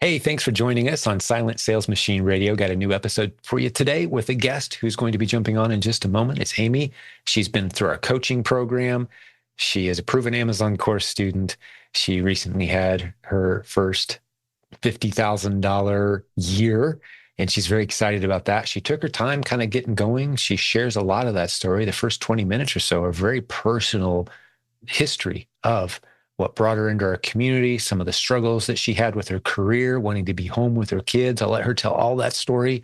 Hey, thanks for joining us on Silent Sales Machine Radio. Got a new episode for you today with a guest who's going to be jumping on in just a moment. It's Amy. She's been through our coaching program. She is a proven Amazon course student. She recently had her first $50,000 year, and she's very excited about that. She took her time kind of getting going. She shares a lot of that story. The first 20 minutes or so are very personal history of what brought her into our community, some of the struggles that she had with her career, wanting to be home with her kids. I'll let her tell all that story.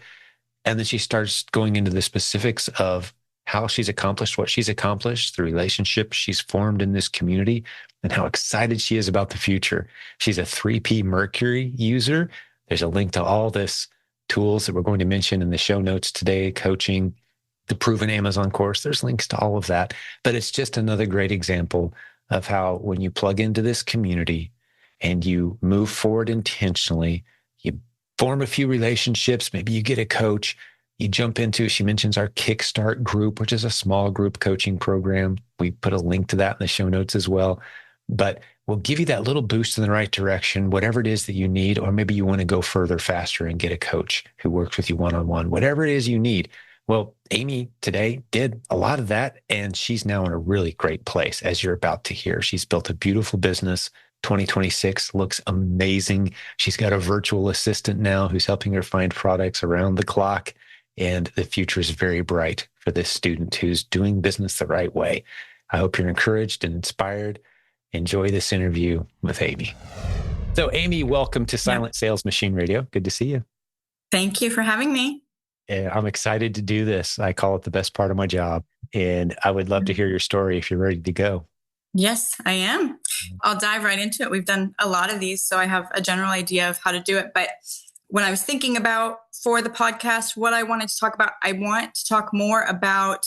And then she starts going into the specifics of how she's accomplished what she's accomplished, the relationships she's formed in this community, and how excited she is about the future. She's a 3P Mercury user. There's a link to all this tools that we're going to mention in the show notes today, coaching, the proven Amazon course. There's links to all of that. But it's just another great example of how when you plug into this community and you move forward intentionally, you form a few relationships, maybe you get a coach, you jump into, she mentions our Kickstart group, which is a small group coaching program. We put a link to that in the show notes as well. But we'll give you that little boost in the right direction, whatever it is that you need, or maybe you want to go further faster and get a coach who works with you one-on-one, whatever it is you need. Well, Amy today did a lot of that, and she's now in a really great place, as you're about to hear. She's built a beautiful business. 2026 looks amazing. She's got a virtual assistant now who's helping her find products around the clock, and the future is very bright for this student who's doing business the right way. I hope you're encouraged and inspired. Enjoy this interview with Amy. So, Amy, welcome to Silent Sales Machine Radio. Good to see you. Thank you for having me. I'm excited to do this. I call it the best part of my job. And I would love to hear your story if you're ready to go. Yes, I am. I'll dive right into it. We've done a lot of these, so I have a general idea of how to do it. But when I was thinking about for the podcast, what I wanted to talk about, I want to talk more about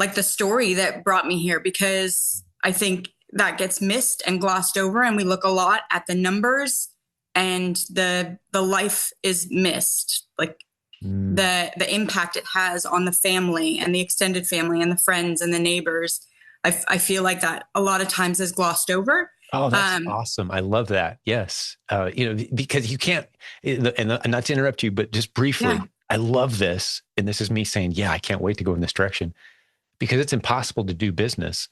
like the story that brought me here, because I think that gets missed and glossed over. And we look a lot at the numbers and the life is missed. Like the impact it has on the family and the extended family and the friends and the neighbors. I feel like that a lot of times is glossed over. Oh, that's awesome. I love that. Yes. Because you can't, and not to interrupt you, but just briefly, I love this. And this is me saying, I can't wait to go in this direction, because it's impossible to do business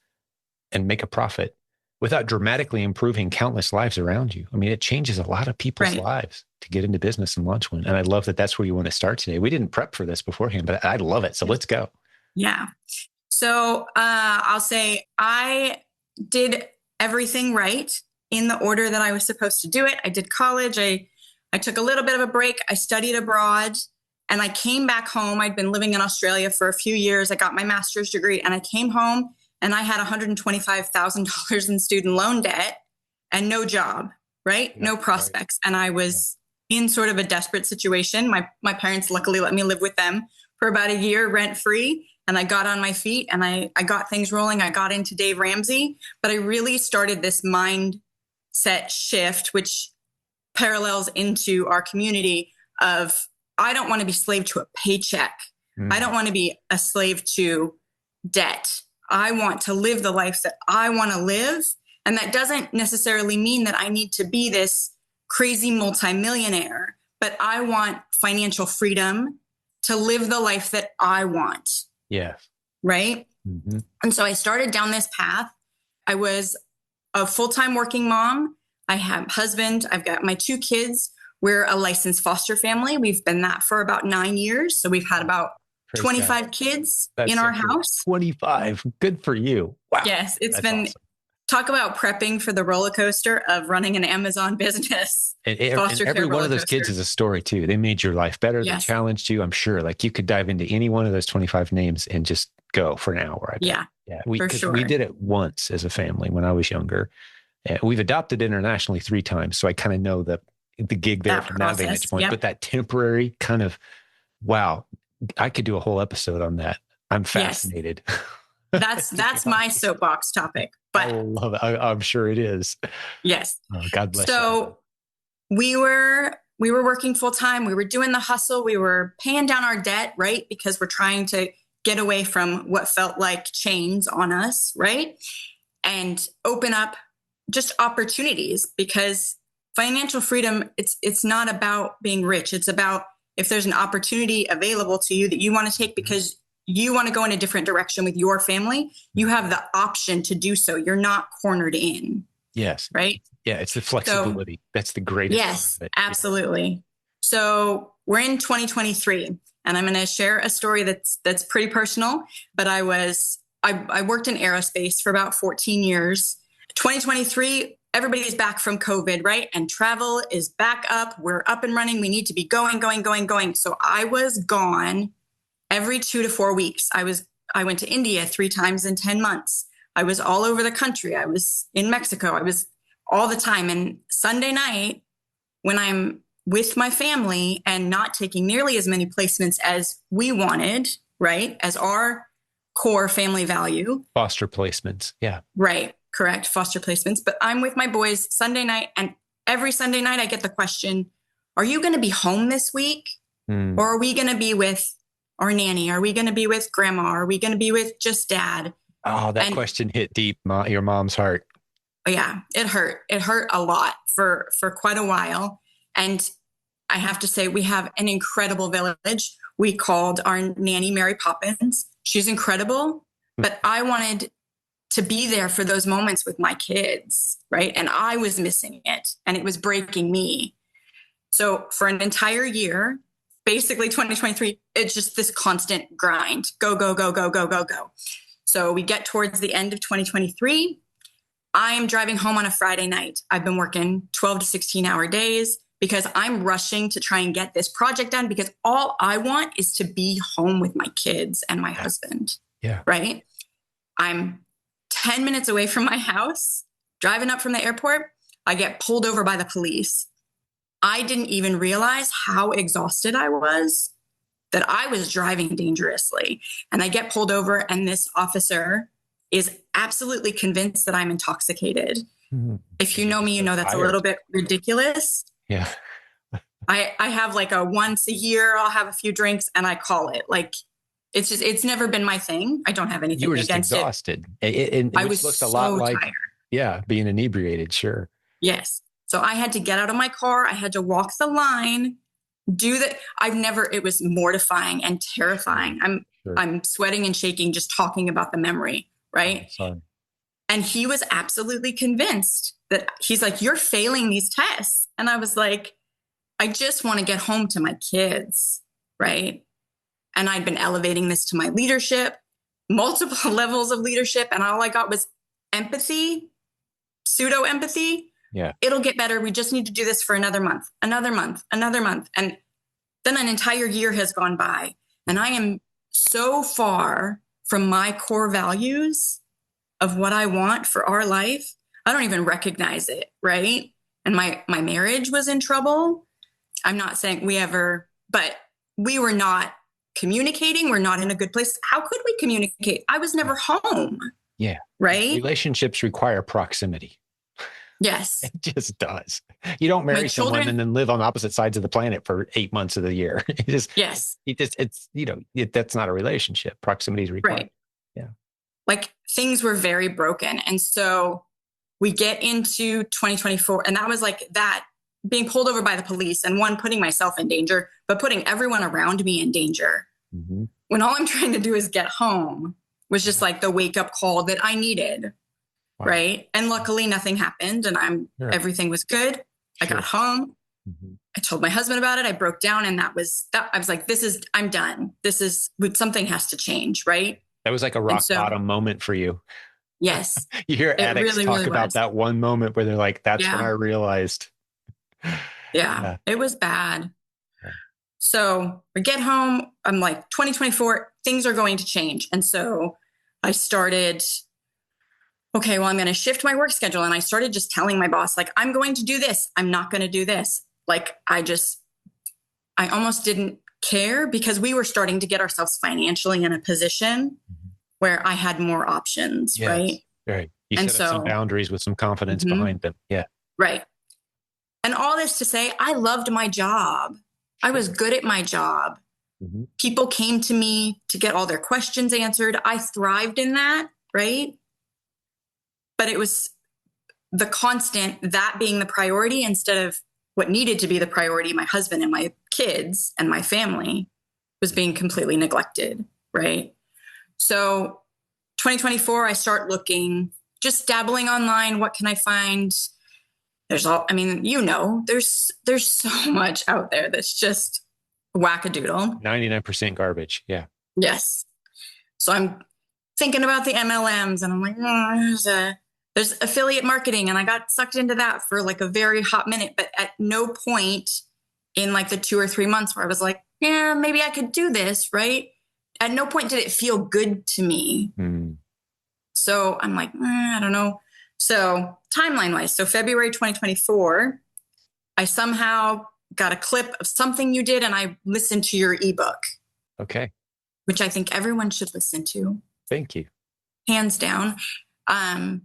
and make a profit without dramatically improving countless lives around you. I mean, it changes a lot of people's lives to get into business and launch one. And I love that that's where you want to start today. We didn't prep for this beforehand, but I love it. So let's go. Yeah. So I'll say I did everything right in the order that I was supposed to do it. I did college. I took a little bit of a break. I studied abroad and I came back home. I'd been living in Australia for a few years. I got my master's degree and I came home and I had $125,000 in student loan debt and no job, right? Yeah, no prospects. Right. And I was in sort of a desperate situation. My parents luckily let me live with them for about a year rent free. And I got on my feet and I got things rolling. I got into Dave Ramsey, but I really started this mindset shift, which parallels into our community of, I don't want to be slave to a paycheck. I don't want to be a slave to debt. I want to live the life that I want to live. And that doesn't necessarily mean that I need to be this crazy multimillionaire, but I want financial freedom to live the life that I want. Yeah. Right. Mm-hmm. And so I started down this path. I was a full-time working mom. I have a husband. I've got my 2 kids. We're a licensed foster family. We've been that for about 9 years. So we've had about 25 kids in our house. 25. Good for you. Wow. Yes. It's been awesome. Talk about prepping for the roller coaster of running an Amazon business. And every one of those kids is a story too. They made your life better. Yes. They challenged you. I'm sure like you could dive into any one of those 25 names and just go for an hour. Yeah. For sure. We did it once as a family when I was younger. We've adopted internationally 3 times. So I kind of know the gig there from that vantage point, but that temporary kind of, wow, I could do a whole episode on that. I'm fascinated. Yes. That's my soapbox topic. But I love it. I'm sure it is. Yes. Oh, God bless you. So we were working full time. We were doing the hustle. We were paying down our debt, right? Because we're trying to get away from what felt like chains on us, right? And open up just opportunities, because financial freedom, it's not about being rich. It's about if there's an opportunity available to you that you want to take because you want to go in a different direction with your family, you have the option to do so. You're not cornered in. Yes. Right. Yeah. It's the flexibility. So, that's the greatest part yes, of it. absolutely. Yeah. So we're in 2023 and I'm going to share a story that's pretty personal, but I worked in aerospace for about 14 years. 2023, everybody's back from COVID, right? And travel is back up. We're up and running. We need to be going. So I was gone every 2 to 4 weeks. I went to India 3 times in 10 months. I was all over the country. I was in Mexico. I was all the time. And Sunday night, when I'm with my family and not taking nearly as many placements as we wanted, right? As our core family value. Foster placements. Yeah. Right. Correct. Foster placements. But I'm with my boys Sunday night, and every Sunday night I get the question, are you going to be home this week? Or are we going to be with our nanny? Are we going to be with grandma? Are we going to be with just dad? Oh, that question hit deep, your mom's heart. Yeah, it hurt. It hurt a lot for quite a while. And I have to say, we have an incredible village. We called our nanny Mary Poppins. She's incredible, but I wanted to be there for those moments with my kids, right? And I was missing it, and it was breaking me. So for an entire year, basically 2023, it's just this constant grind. Go. So we get towards the end of 2023. I'm driving home on a Friday night. I've been working 12 to 16-hour days because I'm rushing to try and get this project done because all I want is to be home with my kids and my husband. Yeah. Right? I'm 10 minutes away from my house, driving up from the airport. I get pulled over by the police. I didn't even realize how exhausted I was, that I was driving dangerously. And I get pulled over, and this officer is absolutely convinced that I'm intoxicated. Mm-hmm. If you know me, you know that's a little bit ridiculous. Yeah. I have like a once a year, I'll have a few drinks and I call it. Like, it's never been my thing. I don't have anything you were just against exhausted. I was looked a lot like tired. Yeah, being inebriated, sure. Yes. So I had to get out of my car. I had to walk the line, do that. It was mortifying and terrifying. I'm sweating and shaking just talking about the memory, right? Oh, sorry. And he was absolutely convinced that he's like, you're failing these tests. And I was like, I just want to get home to my kids, right? And I'd been elevating this to my leadership, multiple levels of leadership. And all I got was empathy, pseudo empathy. Yeah. It'll get better. We just need to do this for another month. And then an entire year has gone by. And I am so far from my core values of what I want for our life. I don't even recognize it, right? And my marriage was in trouble. I'm not saying but we were not communicating. We're not in a good place. How could we communicate? I was never home. Yeah. Right? Relationships require proximity. Yes. It just does. You don't marry someone and then live on opposite sides of the planet for 8 months of the year. That's not a relationship. Proximity is required. Right. Yeah. Like things were very broken. And so we get into 2024, and that was like that, being pulled over by the police and putting myself in danger, but putting everyone around me in danger. Mm-hmm. When all I'm trying to do is get home was just like the wake up call that I needed. Wow. Right. And luckily nothing happened and everything was good. Sure. I got home. Mm-hmm. I told my husband about it. I broke down, and I was like, I'm done. Something has to change. Right. That was like a rock bottom moment for you. Yes. You hear addicts talk about that one moment where they're like, that's when I realized. Yeah, it was bad. Yeah. So we get home. I'm like, 2024, things are going to change. And so I started, okay, well, I'm going to shift my work schedule. And I started just telling my boss, like, I'm going to do this. I'm not going to do this. Like, I almost didn't care because we were starting to get ourselves financially in a position where I had more options, right? Right. You set up some boundaries with some confidence behind them. Yeah. Right. And all this to say, I loved my job. I was good at my job. Mm-hmm. People came to me to get all their questions answered. I thrived in that, right? But it was the constant, that being the priority instead of what needed to be the priority, my husband and my kids and my family, was being completely neglected, right? So 2024, I start looking, just dabbling online. What can I find? There's so much out there that's just wackadoodle. 99% garbage. Yeah. Yes. So I'm thinking about the MLMs and I'm like, there's affiliate marketing. And I got sucked into that for like a very hot minute, but at no point in like the 2 or 3 months where I was like, yeah, maybe I could do this, right? At no point did it feel good to me. So I'm like, I don't know. So timeline wise, so February 2024, I somehow got a clip of something you did and I listened to your ebook. Okay. Which I think everyone should listen to. Thank you. Hands down. And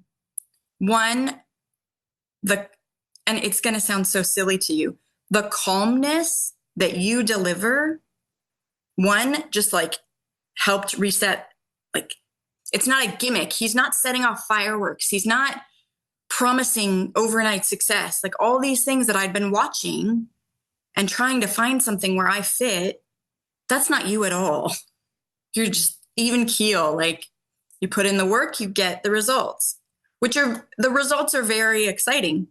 it's going to sound so silly to you, the calmness that you deliver, just like helped reset, like, it's not a gimmick. He's not setting off fireworks. He's not promising overnight success. Like all these things that I'd been watching and trying to find something where I fit, that's not you at all. You're just even keel. Like you put in the work, you get the results, the results are very exciting,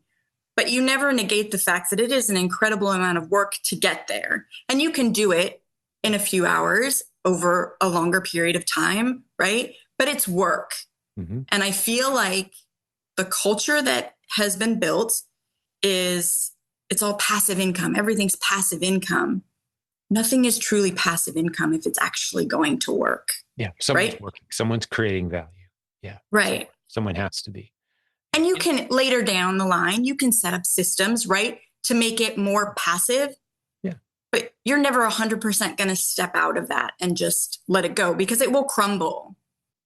but you never negate the fact that it is an incredible amount of work to get there. And you can do it in a few hours over a longer period of time, right? But it's work. And I feel like the culture that has been built it's all passive income. Everything's passive income. Nothing is truly passive income if it's actually going to work. Yeah. Someone's working. Someone's creating value. Yeah. Right. Someone has to be. And you can later down the line, you can set up systems, right, to make it more passive. Yeah. But you're never 100% going to step out of that and just let it go because it will crumble,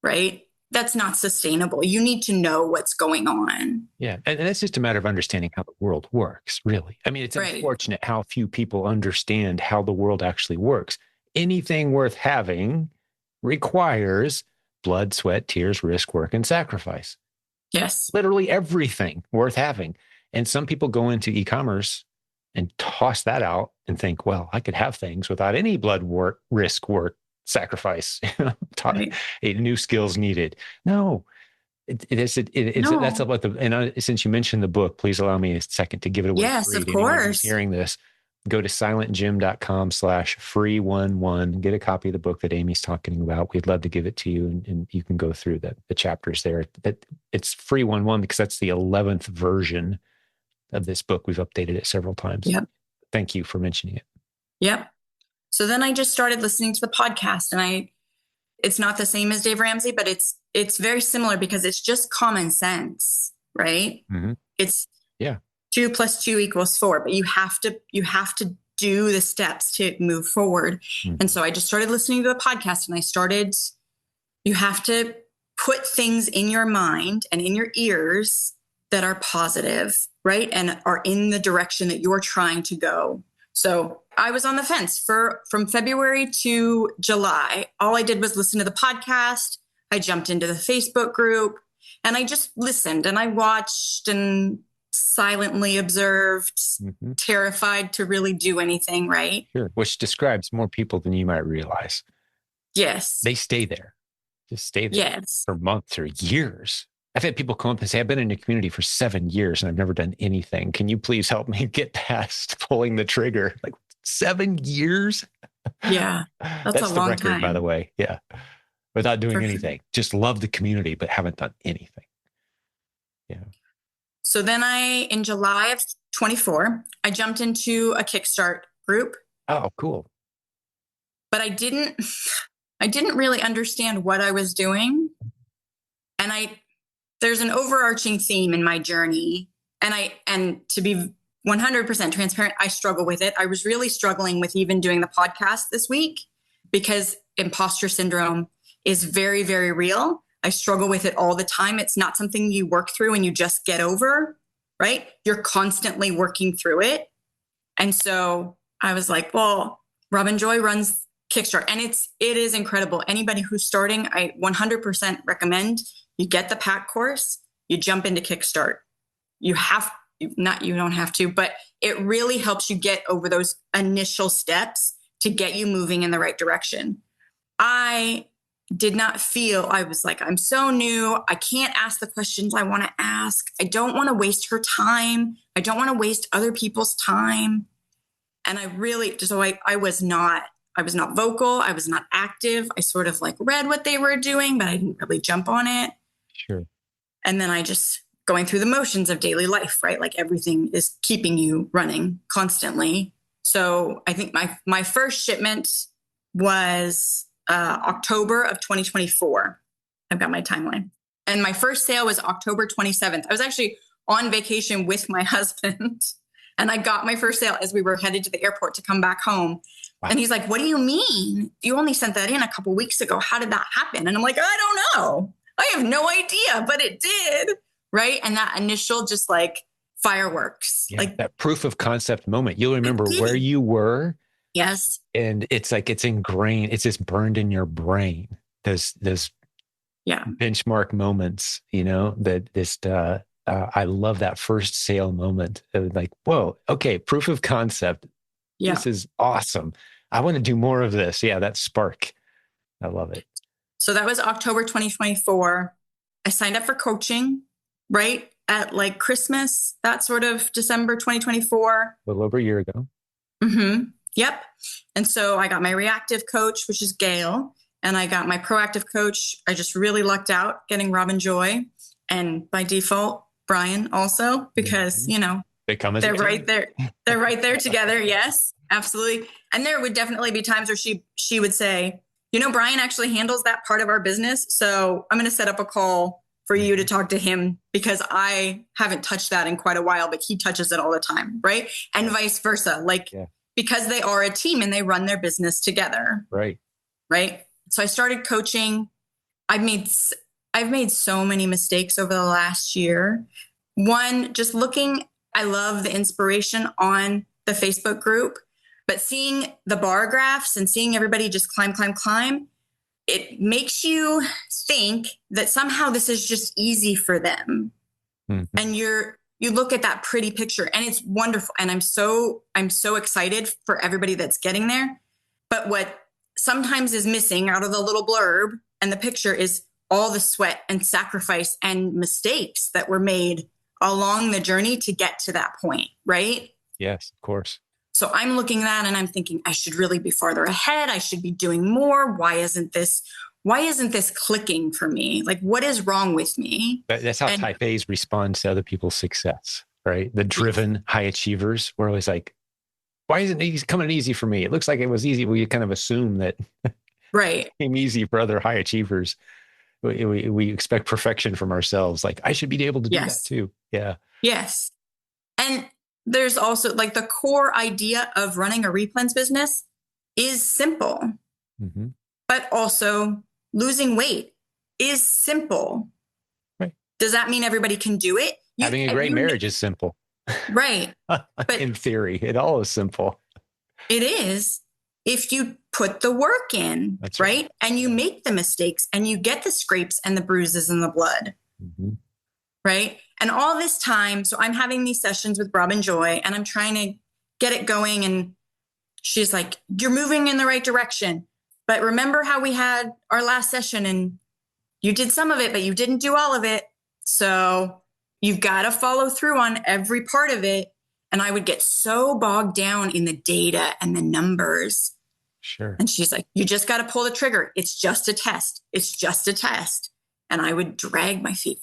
right? That's not sustainable. You need to know what's going on. Yeah. And that's just a matter of understanding how the world works, really. I mean, it's unfortunate how few people understand how the world actually works. Anything worth having requires blood, sweat, tears, risk, work, and sacrifice. Yes. Literally everything worth having. And some people go into e-commerce and toss that out and think, well, I could have things without any blood, work, risk, work, sacrifice, new skills needed. No, that's about since you mentioned the book, please allow me a second to give it away. Yes, of course. Hearing this, go to silentjimdotcom/free11, get a copy of the book that Amy's talking about. We'd love to give it to you and you can go through the chapters there. It's free 11 because that's the 11th version of this book. We've updated it several times. Yep. Thank you for mentioning it. Yep. So then I just started listening to the podcast and it's not the same as Dave Ramsey, but it's very similar because it's just common sense, right? It's 2 + 2 = 4, but you have to do the steps to move forward. And so I just started listening to the podcast and you have to put things in your mind and in your ears that are positive, right? And are in the direction that you're trying to go. So I was on the fence from February to July. All I did was listen to the podcast. I jumped into the Facebook group and I just listened and I watched and silently observed, terrified to really do anything, right? Sure. Which describes more people than you might realize. Yes. They stay there. Just stay there for months or years. I've had people come up and say, I've been in the community for 7 years and I've never done anything. Can you please help me get past pulling the trigger? Like 7 years? Yeah. That's a the long record, time. by the way. Yeah. Without doing anything. Just love the community, but haven't done anything. Yeah. So then in July of 24, I jumped into a Kickstart group. Oh, cool. But I didn't really understand what I was doing. And there's an overarching theme in my journey. And to be 100% transparent, I struggle with it. I was really struggling with even doing the podcast this week because imposter syndrome is very, very real. I struggle with it all the time. It's not something you work through and you just get over, right? You're constantly working through it. And so I was like, well, Robin Joy runs Kickstart and it is incredible. Anybody who's starting, I 100% recommend you get the PAC course, you jump into Kickstart. you don't have to, but it really helps you get over those initial steps to get you moving in the right direction. I did not feel, I was like, I'm so new. I can't ask the questions I want to ask. I don't want to waste her time. I don't want to waste other people's time. And I really, so I was not vocal. I was not active. I sort of like read what they were doing, but I didn't really jump on it. Sure. And then I just going through the motions of daily life, right? Like everything is keeping you running constantly. So I think my first shipment was October of 2024. I've got my timeline. And my first sale was October 27th. I was actually on vacation with my husband and I got my first sale as we were headed to the airport to come back home. Wow. And he's like, what do you mean? You only sent that in a couple of weeks ago. How did that happen? And I'm like, I don't know. I have no idea, but it did. Right. And that initial just like fireworks, like that proof of concept moment. You'll remember where you were. Yes. And it's like, it's ingrained. It's just burned in your brain. Those benchmark moments, that just, I love that first sale moment of like, whoa, okay. Proof of concept. Yeah. This is awesome. I want to do more of this. Yeah. That spark. I love it. So that was October 2024. I signed up for coaching right at like Christmas, that sort of December 2024. A little over a year ago. Mm-hmm. Yep. And so I got my reactive coach, which is Gail, and I got my proactive coach. I just really lucked out getting Robin Joy and by default, Brian also, because, they come as they're right there. They're right there together. Yes, absolutely. And there would definitely be times where she would say, Brian actually handles that part of our business. So I'm going to set up a call for you to talk to him because I haven't touched that in quite a while, but he touches it all the time. Right. And vice versa. Because they are a team and they run their business together. Right. Right. So I started coaching. I've made so many mistakes over the last year. One, just I love the inspiration on the Facebook group, but seeing the bar graphs and seeing everybody just climb, it makes you think that somehow this is just easy for them. Mm-hmm. And you look at that pretty picture and it's wonderful. And I'm so excited for everybody that's getting there. But what sometimes is missing out of the little blurb and the picture is all the sweat and sacrifice and mistakes that were made along the journey to get to that point. Right? Yes, of course. So I'm looking at that and I'm thinking, I should really be farther ahead. I should be doing more. Why isn't this clicking for me? Like, what is wrong with me? That's how type A's respond to other people's success, right? The driven high achievers were always like, why isn't it coming easy for me? It looks like it was easy. We kind of assume that right. It came easy for other high achievers. We expect perfection from ourselves. Like, I should be able to do that too. Yeah. Yes. And there's also like the core idea of running a replens business is simple, mm-hmm. but also losing weight is simple. Right. Does that mean everybody can do it? Having a great marriage is simple. Right. But in theory, it all is simple. It is if you put the work in, that's right? And you make the mistakes and you get the scrapes and the bruises and the blood. Mm-hmm. Right. And all this time, so I'm having these sessions with Robin Joy and I'm trying to get it going. And she's like, you're moving in the right direction. But remember how we had our last session and you did some of it, but you didn't do all of it. So you've got to follow through on every part of it. And I would get so bogged down in the data and the numbers. Sure. And she's like, you just got to pull the trigger. It's just a test. It's just a test. And I would drag my feet.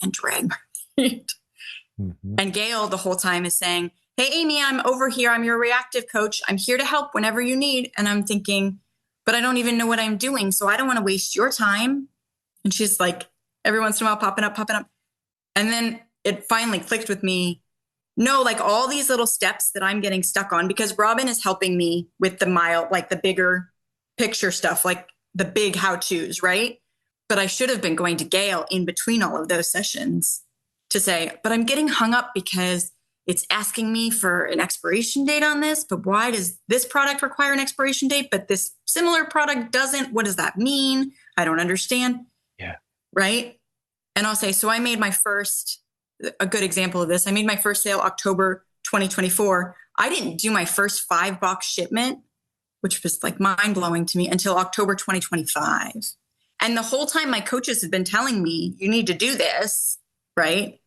Mm-hmm. And Gail the whole time is saying, hey, Amy, I'm over here. I'm your reactive coach. I'm here to help whenever you need. And I'm thinking, but I don't even know what I'm doing. So I don't want to waste your time. And she's like, every once in a while, popping up. And then it finally clicked with me. No, like all these little steps that I'm getting stuck on because Robin is helping me with the bigger picture stuff, like the big how-tos, right? But I should have been going to Gail in between all of those sessions to say, but I'm getting hung up because it's asking me for an expiration date on this. But why does this product require an expiration date, but this similar product doesn't? What does that mean? I don't understand. Yeah. Right. And I'll say, so I made my first a good example of this. I made my first sale October 2024. I didn't do my first 5-box shipment, which was like mind blowing to me, until October 2025. And the whole time my coaches have been telling me, you need to do this, right?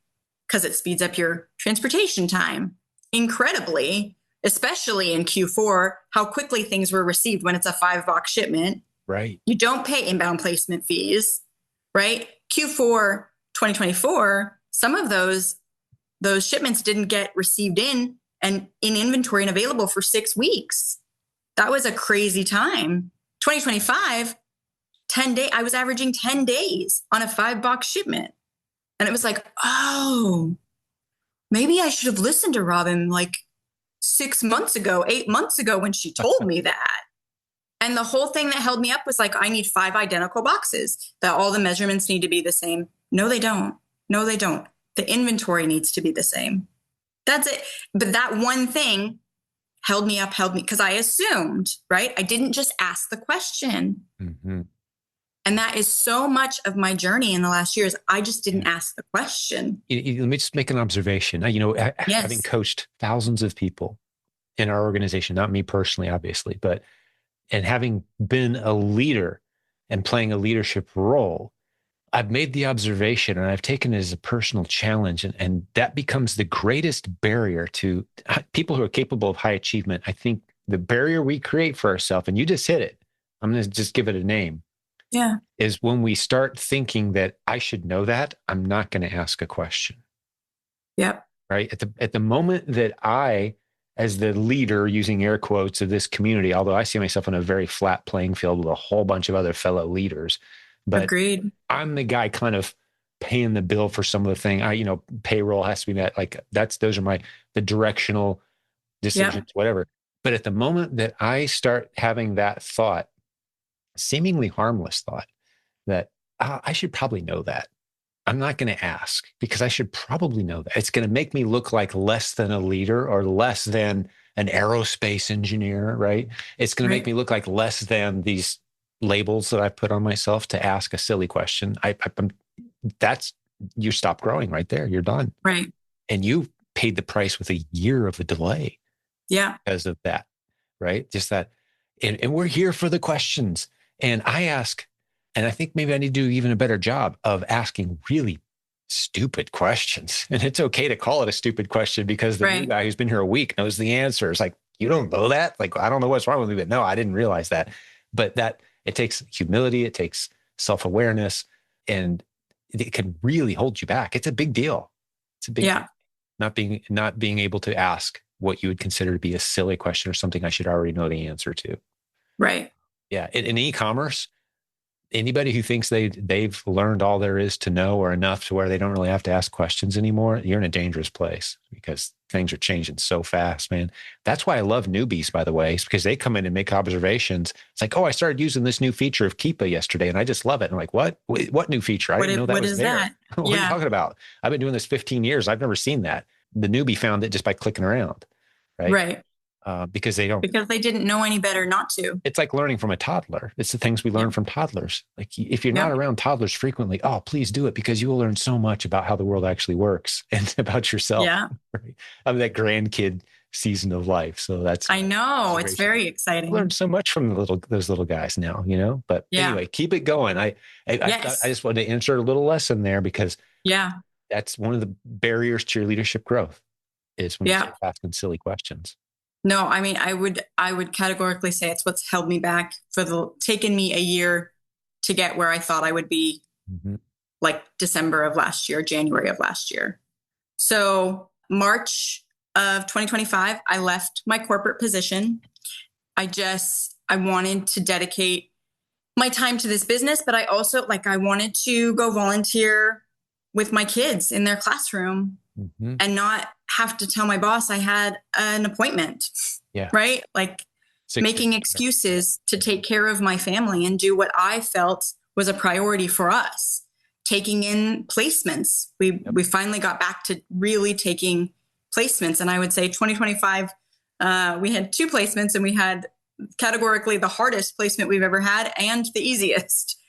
Because it speeds up your transportation time incredibly, especially in Q4, how quickly things were received when it's a 5-box shipment. Right. You don't pay inbound placement fees, right? Q4 2024, some of those shipments didn't get received in and in inventory and available for 6 weeks. That was a crazy time. 2025, 10 days, I was averaging 10 days on a 5-box shipment. And it was like, oh, maybe I should have listened to Robin like 6 months ago, 8 months ago when she told me that. And the whole thing that held me up was like, I need 5 identical boxes, that all the measurements need to be the same. No, they don't. No, they don't. The inventory needs to be the same. That's it. But that one thing held me because I assumed, right? I didn't just ask the question. Mm-hmm. And that is so much of my journey in the last years. I just didn't ask the question. Let me just make an observation. Yes. Having coached thousands of people in our organization, not me personally, obviously, and having been a leader and playing a leadership role, I've made the observation and I've taken it as a personal challenge. And that becomes the greatest barrier to people who are capable of high achievement. I think the barrier we create for ourselves, and you just hit it, I'm going to just give it a name. Yeah. Is when we start thinking that I should know that, I'm not going to ask a question. Yep. Right. At the moment that I, as the leader, using air quotes, of this community, although I see myself on a very flat playing field with a whole bunch of other fellow leaders, but agreed. I'm the guy kind of paying the bill for some of the thing. Payroll has to be met. Like those are the directional decisions, whatever. But at the moment that I start having that thought, seemingly harmless thought, that I should probably know that, I'm not going to ask because I should probably know that. It's going to make me look like less than a leader or less than an aerospace engineer, right? It's going to make me look like less than these labels that I put on myself to ask a silly question. You stop growing right there. You're done. Right. And you paid the price with a year of a delay. Yeah. Because of that, right? Just that. And we're here for the questions. And I ask, and I think maybe I need to do even a better job of asking really stupid questions. And it's okay to call it a stupid question because the new guy who's been here a week knows the answer. It's like, you don't know that? Like, I don't know what's wrong with me, but no, I didn't realize that. But that it takes humility, it takes self-awareness, and it can really hold you back. It's a big deal. It's a big deal. Not being able to ask what you would consider to be a silly question or something I should already know the answer to. Right. Yeah. In e-commerce, anybody who thinks they've learned all there is to know or enough to where they don't really have to ask questions anymore, you're in a dangerous place because things are changing so fast, man. That's why I love newbies, by the way, because they come in and make observations. It's like, oh, I started using this new feature of Keepa yesterday and I just love it. And I'm like, what new feature? I didn't know that was there. What are you talking about? I've been doing this 15 years. I've never seen that. The newbie found it just by clicking around. Right. Because they didn't know any better not to. It's like learning from a toddler. It's the things we learn from toddlers. Like if you're not around toddlers frequently, oh, please do it because you will learn so much about how the world actually works and about yourself. Yeah. Right? I'm that grandkid season of life. So I know it's very exciting. I learned so much from those little guys now, but anyway, keep it going. I just wanted to insert a little lesson there because that's one of the barriers to your leadership growth is when you start asking silly questions. No, I mean, I would categorically say it's what's held me back taken me a year to get where I thought I would be, like December of last year, January of last year. So March of 2025, I left my corporate position. I wanted to dedicate my time to this business, but I also I wanted to go volunteer with my kids in their classroom and not have to tell my boss I had an appointment. Yeah. Right. Making excuses to take care of my family and do what I felt was a priority for us. Taking in placements. We finally got back to really taking placements. And I would say 2025, we had 2 placements and we had categorically the hardest placement we've ever had and the easiest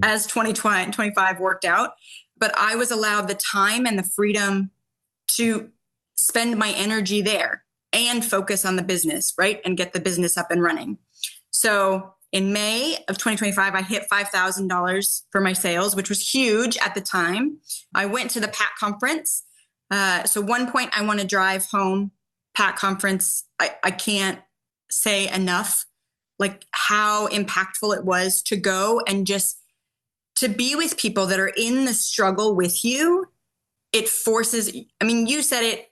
as 2025 worked out. But I was allowed the time and the freedom to spend my energy there and focus on the business, right? And get the business up and running. So in May of 2025, I hit $5,000 for my sales, which was huge at the time. I went to the PAC conference. So one point I want to drive home, PAC conference. I can't say enough, like how impactful it was to go and just to be with people that are in the struggle with you. It forces, I mean, you said it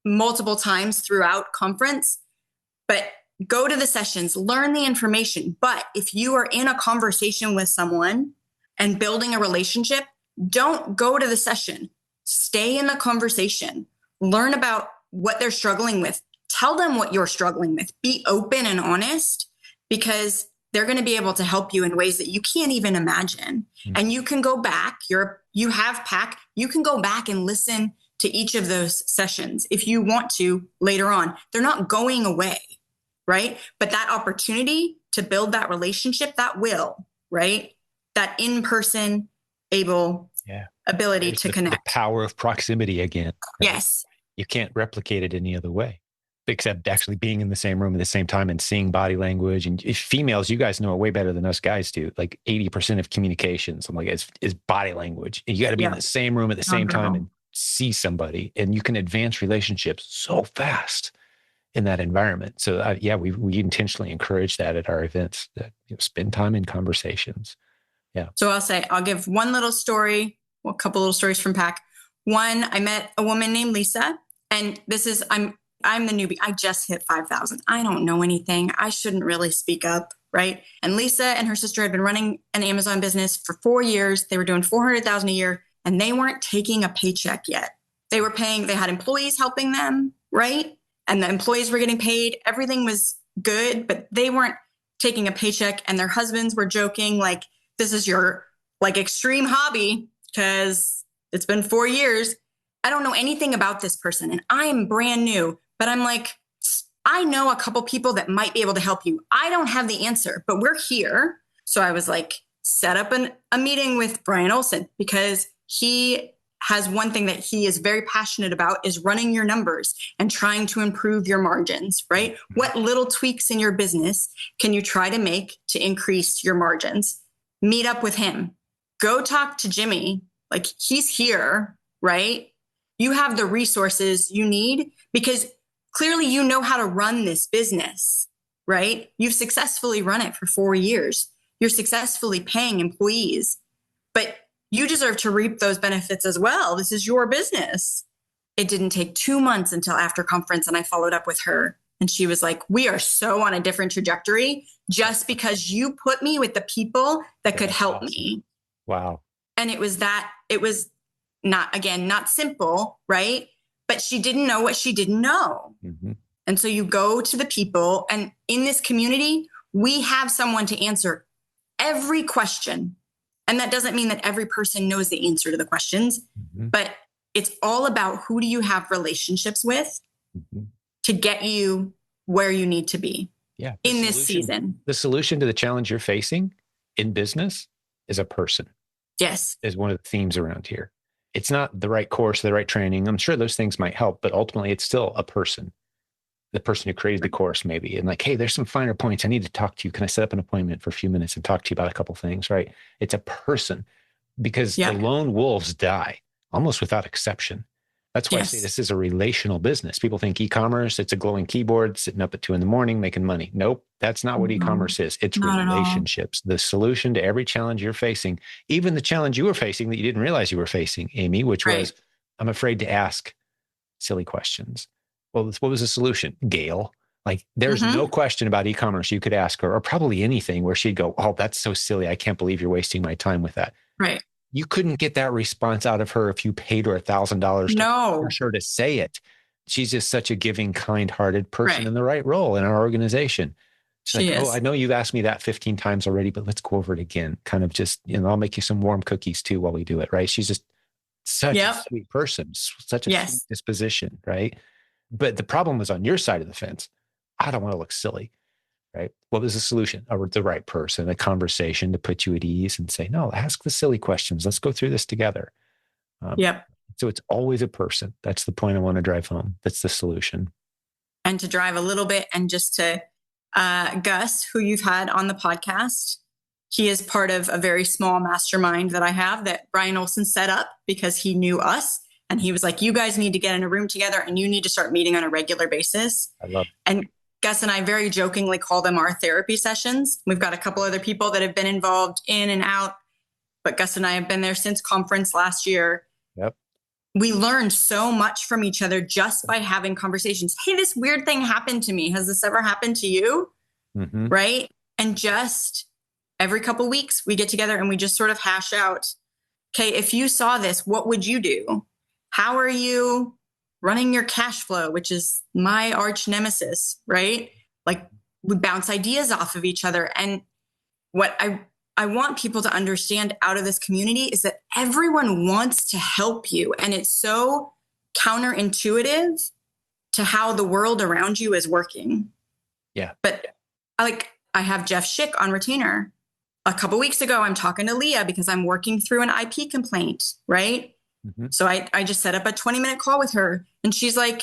multiple times throughout conference, but go to the sessions, learn the information. But if you are in a conversation with someone and building a relationship, don't go to the session. Stay in the conversation. Learn about what they're struggling with. Tell them what you're struggling with. Be open and honest, because they're going to be able to help you in ways that you can't even imagine. Mm-hmm. And you can go back, you have PAC, you can go back and listen to each of those sessions if you want to later on. They're not going away, right? But that opportunity to build that relationship, that will, right? That in-person ability to connect. The power of proximity again. Right? Yes. You can't replicate it any other way, except actually being in the same room at the same time and seeing body language. And if females, you guys know it way better than us guys do. Like 80% of communications, I'm like, is body language. And you got to be in the same room at the same time and see somebody, and you can advance relationships so fast in that environment. So we intentionally encourage that at our events, that spend time in conversations. Yeah. So I'll give one little story, a couple little stories from PAC. One, I met a woman named Lisa, and I'm the newbie. I just hit 5,000. I don't know anything. I shouldn't really speak up, right? And Lisa and her sister had been running an Amazon business for 4 years. They were doing $400,000 a year, and they weren't taking a paycheck yet. They had employees helping them, right? And the employees were getting paid. Everything was good, but they weren't taking a paycheck. And their husbands were joking, like, this is your like extreme hobby because it's been 4 years. I don't know anything about this person, and I am brand new. But I'm like, I know a couple people that might be able to help you. I don't have the answer, but we're here. So I was like, set up a meeting with Brian Olson, because he has one thing that he is very passionate about is running your numbers and trying to improve your margins, right? What little tweaks in your business can you try to make to increase your margins? Meet up with him. Go talk to Jimmy. Like, he's here, right? You have the resources you need because clearly you know how to run this business, right? You've successfully run it for 4 years. You're successfully paying employees, but you deserve to reap those benefits as well. This is your business. It didn't take 2 months until after conference, and I followed up with her, and she was like, we are so on a different trajectory just because you put me with the people that could help me. Wow. And it was not simple, right? But she didn't know what she didn't know. Mm-hmm. And so you go to the people, and in this community, we have someone to answer every question. And that doesn't mean that every person knows the answer to the questions, but it's all about who do you have relationships with to get you where you need to be in this season. The solution to the challenge you're facing in business is a person. Yes. Is one of the themes around here. It's not the right course, the right training. I'm sure those things might help, but ultimately it's still a person. The person who created the course maybe, and like, hey, there's some finer points. I need to talk to you. Can I set up an appointment for a few minutes and talk to you about a couple things, right? It's a person, because the lone wolves die almost without exception. That's why I say this is a relational business. People think e-commerce, it's a glowing keyboard sitting up at 2 a.m. making money. Nope, that's not what e-commerce is. It's relationships. The solution to every challenge you're facing, even the challenge you were facing that you didn't realize you were facing, Amy, which was, I'm afraid to ask silly questions. Well, what was the solution? Gail. Like, there's no question about e-commerce you could ask her, or probably anything, where she'd go, oh, that's so silly. I can't believe you're wasting my time with that. Right. You couldn't get that response out of her if you paid her $1,000 to force her to say it. She's just such a giving, kind-hearted person in the right role in our organization. She's like, oh, I know you've asked me that 15 times already, but let's go over it again. Kind of just, I'll make you some warm cookies too while we do it, right? She's just such a sweet person, such a sweet disposition, right? But the problem was on your side of the fence. I don't want to look silly, right? What was the solution? The right person, a conversation to put you at ease and say, no, ask the silly questions. Let's go through this together. So it's always a person. That's the point I want to drive home. That's the solution. And to drive a little bit, and just to Gus, who you've had on the podcast, he is part of a very small mastermind that I have that Brian Olson set up because he knew us. And he was like, you guys need to get in a room together and you need to start meeting on a regular basis. I love it. And Gus and I very jokingly call them our therapy sessions. We've got a couple other people that have been involved in and out, but Gus and I have been there since conference last year. Yep. We learned so much from each other just by having conversations. Hey, this weird thing happened to me. Has this ever happened to you? Mm-hmm. Right? And just every couple of weeks we get together and we just sort of hash out, okay, if you saw this, what would you do? How are you running your cash flow, which is my arch nemesis, right? Like, we bounce ideas off of each other. And what I want people to understand out of this community is that everyone wants to help you. And it's so counterintuitive to how the world around you is working. Yeah. But I have Jeff Schick on retainer. A couple weeks ago, I'm talking to Leah because I'm working through an IP complaint, right? Mm-hmm. So I just set up a 20-minute call with her, and she's like,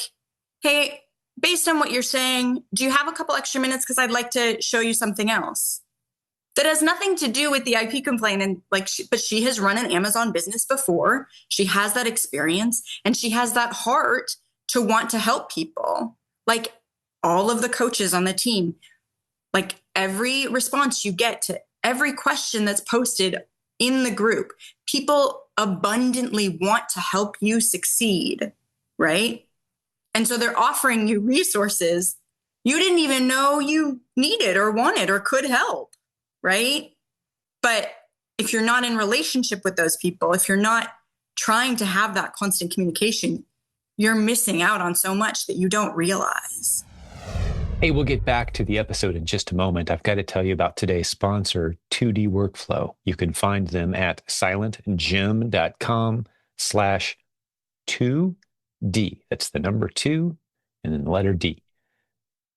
hey, based on what you're saying, do you have a couple extra minutes? Because I'd like to show you something else that has nothing to do with the IP complaint. And but she has run an Amazon business before. She has that experience, and she has that heart to want to help people. Like all of the coaches on the team, like every response you get to every question that's posted in the group, people abundantly want to help you succeed, right? And so they're offering you resources you didn't even know you needed or wanted or could help, right? But if you're not in relationship with those people, if you're not trying to have that constant communication, you're missing out on so much that you don't realize. Hey, we'll get back to the episode in just a moment. I've got to tell you about today's sponsor, 2D Workflow. You can find them at silentjim.com/2D. That's the number 2 and then the letter D.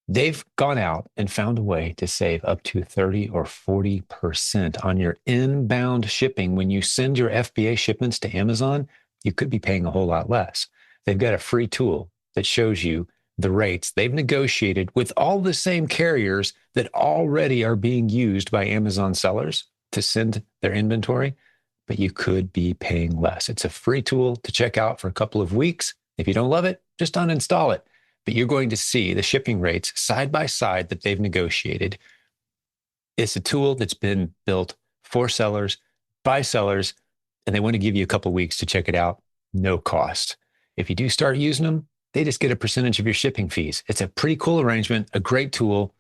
They've gone out and found a way to save up to 30 or 40% on your inbound shipping. When you send your FBA shipments to Amazon, you could be paying a whole lot less. They've got a free tool that shows you the rates they've negotiated with all the same carriers that already are being used by Amazon sellers to send their inventory, but you could be paying less. It's a free tool to check out for a couple of weeks. If you don't love it, just uninstall it. But you're going to see the shipping rates side by side that they've negotiated. It's a tool that's been built for sellers, by sellers, and they want to give you a couple of weeks to check it out, no cost. If you do start using them, they just get a percentage of your shipping fees. It's a pretty cool arrangement, a great tool.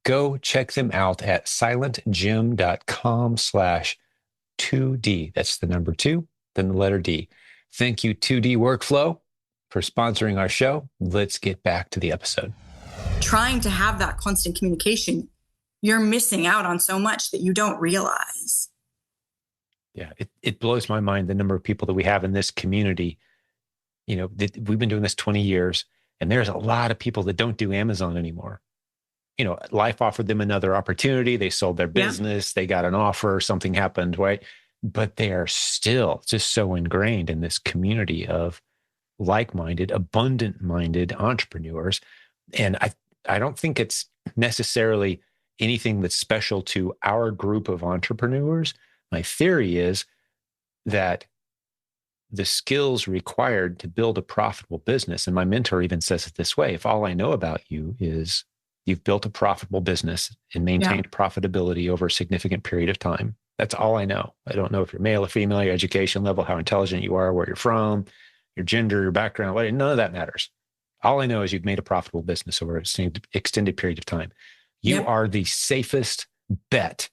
Go check them out at silentjim.com/2D. That's the number 2, then the letter D. Thank you, 2D Workflow, for sponsoring our show. Let's get back to the episode. Trying to have that constant communication, you're missing out on so much that you don't realize. Yeah, it blows my mind, the number of people that we have in this community. You know, we've been doing this 20 years, and there's a lot of people that don't do Amazon anymore. You know, life offered them another opportunity. They sold their business. They got an offer. Something happened, right? But they are still just so ingrained in this community of like-minded, abundant-minded entrepreneurs. And I don't think it's necessarily anything that's special to our group of entrepreneurs. My theory is that the skills required to build a profitable business, and my mentor even says it this way: if all I know about you is you've built a profitable business and maintained profitability over a significant period of time, that's all I know. I don't know if you're male or female, your education level, how intelligent you are, where you're from, your gender, your background, none of that matters. All I know is you've made a profitable business over an extended period of time. You are the safest bet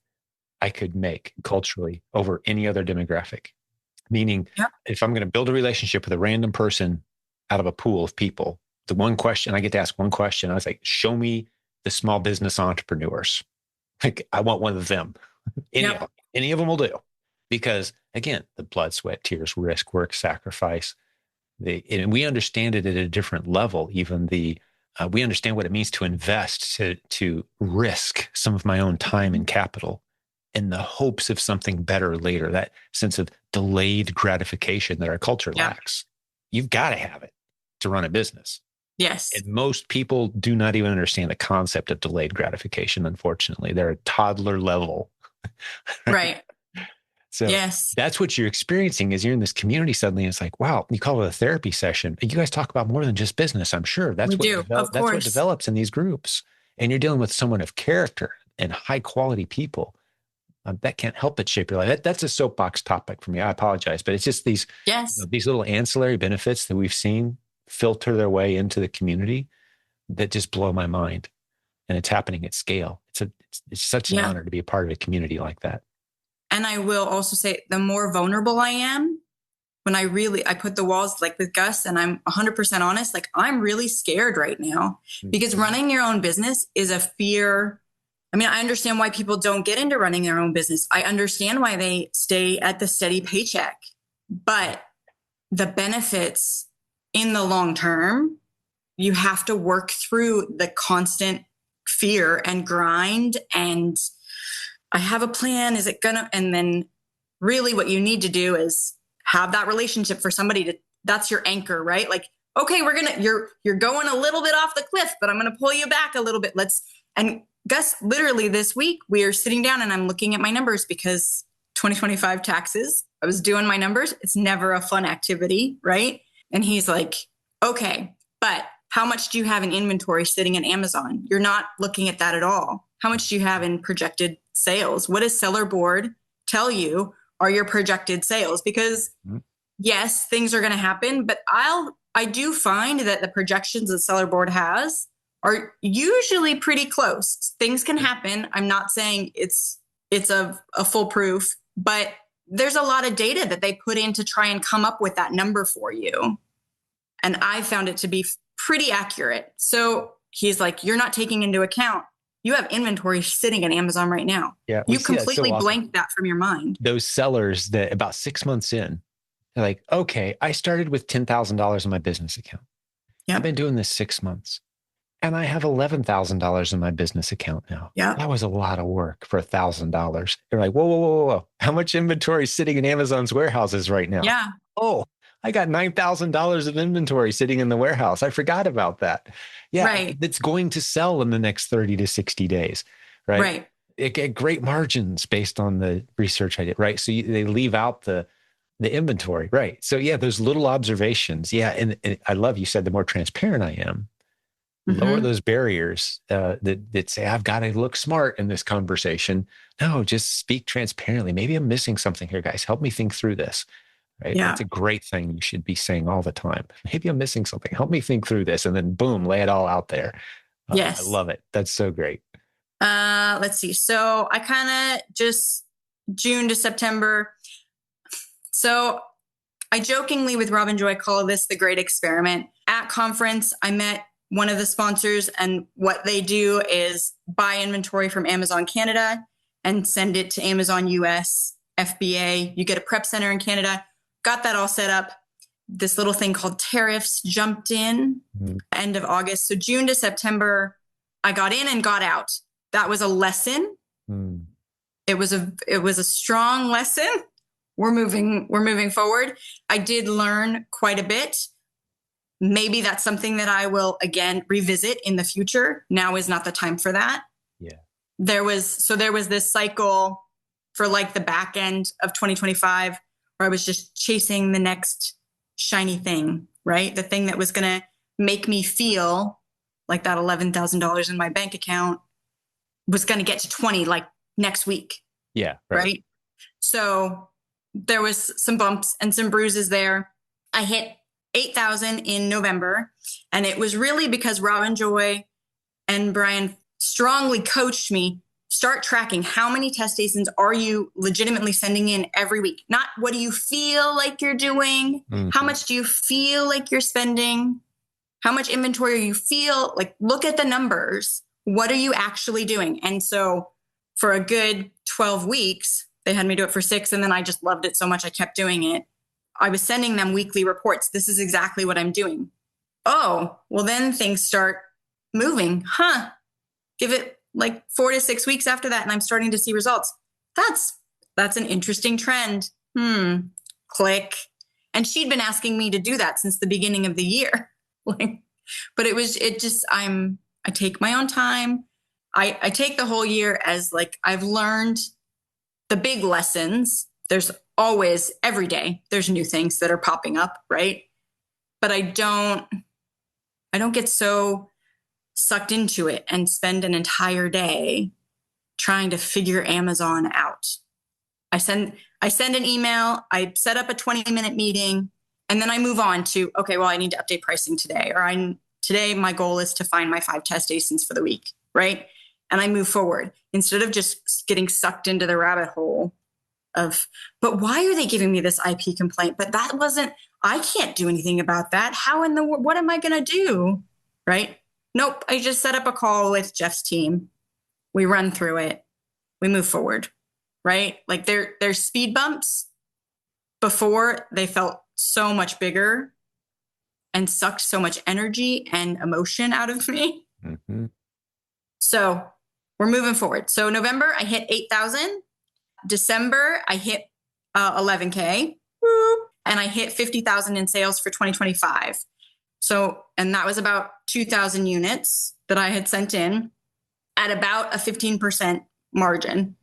I could make culturally over any other demographic. Meaning, if I'm going to build a relationship with a random person out of a pool of people, the one question I get to ask, one question, I was like, show me the small business entrepreneurs. Like, I want one of them. Any of them will do. Because again, the blood, sweat, tears, risk, work, sacrifice, and we understand it at a different level. Even we understand what it means to invest, to risk some of my own time and capital in the hopes of something better later, that sense of delayed gratification that our culture lacks. you've got to have it to run a business. Yes. And most people do not even understand the concept of delayed gratification. Unfortunately, they're at toddler level. Right. So yes. that's what you're experiencing is you're in this community suddenly. And it's like, wow, you call it a therapy session. You guys talk about more than just business. I'm sure We do. Of that's what course. develops in these groups. And you're dealing with someone of character and high quality people. That can't help but shape your life. That's a soapbox topic for me. I apologize, but it's just these, Yes. these little ancillary benefits that we've seen filter their way into the community that just blow my mind. And it's happening at scale. It's such an honor to be a part of a community like that. And I will also say the more vulnerable I am, when I put the walls like with Gus, and I'm 100% honest, like I'm really scared right now because running your own business is a fear. I mean, I understand why people don't get into running their own business. I understand why they stay at the steady paycheck, but the benefits in the long term, you have to work through the constant fear and grind. And I have a plan. Is it gonna? And then really what you need to do is have that relationship for somebody that's your anchor, right? Like, okay, you're going a little bit off the cliff, but I'm going to pull you back a little bit. And Gus, literally this week we are sitting down and I'm looking at my numbers because 2025 taxes, I was doing my numbers. It's never a fun activity, right? And he's like, okay, but how much do you have in inventory sitting in Amazon? You're not looking at that at all. How much do you have in projected sales? What does Seller Board tell you are your projected sales? Because yes, things are going to happen, but I do find that the projections that Seller Board has are usually pretty close. Things can happen. I'm not saying it's a foolproof, but there's a lot of data that they put in to try and come up with that number for you. And I found it to be pretty accurate. So he's like, you're not taking into account, you have inventory sitting at Amazon right now. Yeah, you completely blanked that from your mind. Those sellers that about 6 months in, they're like, okay, I started with $10,000 in my business account. Yep. I've been doing this 6 months and I have $11,000 in my business account now. Yeah, that was a lot of work for $1,000. They're like, whoa. How much inventory is sitting in Amazon's warehouses right now? Yeah. Oh, I got $9,000 of inventory sitting in the warehouse. I forgot about that. Yeah. Right. It's going to sell in the next 30 to 60 days. Right. Right. It get great margins based on the research I did. Right. So they leave out the inventory. Right. So yeah, those little observations. Yeah. And I love you said the more transparent I am, lower those barriers that say, I've got to look smart in this conversation. No, just speak transparently. Maybe I'm missing something here, guys. Help me think through this. Right? Yeah. That's a great thing you should be saying all the time. Maybe I'm missing something. Help me think through this. And then boom, lay it all out there. Yes. I love it. That's so great. Let's see. So I kind of just June to September. So I jokingly with Robin Joy call this the great experiment. At conference, I met one of the sponsors, and what they do is buy inventory from Amazon Canada and send it to Amazon US, FBA. You get a prep center in Canada. Got that all set up. This little thing called tariffs jumped in end of August. So June to September, I got in and got out. That was a lesson. It was a strong lesson. We're moving forward. I did learn quite a bit. Maybe that's something that I will again revisit in the future. Now is not the time for that. Yeah. There was this cycle for like the back end of 2025 where I was just chasing the next shiny thing, right? The thing that was going to make me feel like that $11,000 in my bank account was going to get to 20 like next week. Yeah. Right. So there was some bumps and some bruises there. I hit 8,000 in November, and it was really because Robin Joy and Brian strongly coached me. Start tracking how many test stations are you legitimately sending in every week? Not what do you feel like you're doing? How much do you feel like you're spending? How much inventory you feel like? Look at the numbers. What are you actually doing? And so for a good 12 weeks, they had me do it for 6. And then I just loved it so much. I kept doing it. I was sending them weekly reports. This is exactly what I'm doing. Oh, well, then things start moving. Give it like 4 to 6 weeks after that, and I'm starting to see results. That's an interesting trend. Click. And she'd been asking me to do that since the beginning of the year. Like, but I take my own time. I take the whole year as like, I've learned the big lessons. There's always, every day, there's new things that are popping up, right? But I don't get so sucked into it and spend an entire day trying to figure Amazon out. I send an email, I set up a 20-minute meeting, and then I move on to, okay, well, I need to update pricing today, or today my goal is to find my 5 test ASINs for the week, right? And I move forward instead of just getting sucked into the rabbit hole of, but why are they giving me this IP complaint? But I can't do anything about that. What am I going to do? Right? Nope. I just set up a call with Jeff's team. We run through it. We move forward. Right? Like there's speed bumps. Before, they felt so much bigger and sucked so much energy and emotion out of me. Mm-hmm. So we're moving forward. So November, I hit 8,000. December, I hit 11K. And I hit 50,000 in sales for 2025. So, and that was about 2,000 units that I had sent in at about a 15% margin.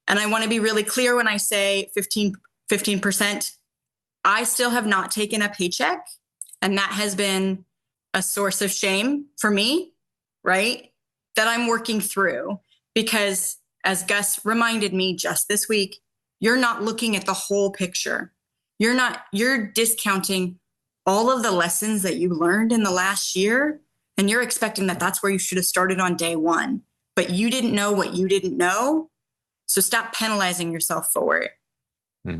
And I want to be really clear when I say 15%, I still have not taken a paycheck. And that has been a source of shame for me, right? That I'm working through, because as Gus reminded me just this week, you're not looking at the whole picture. You're discounting all of the lessons that you learned in the last year. And you're expecting that that's where you should have started on day one, but you didn't know what you didn't know. So stop penalizing yourself for it.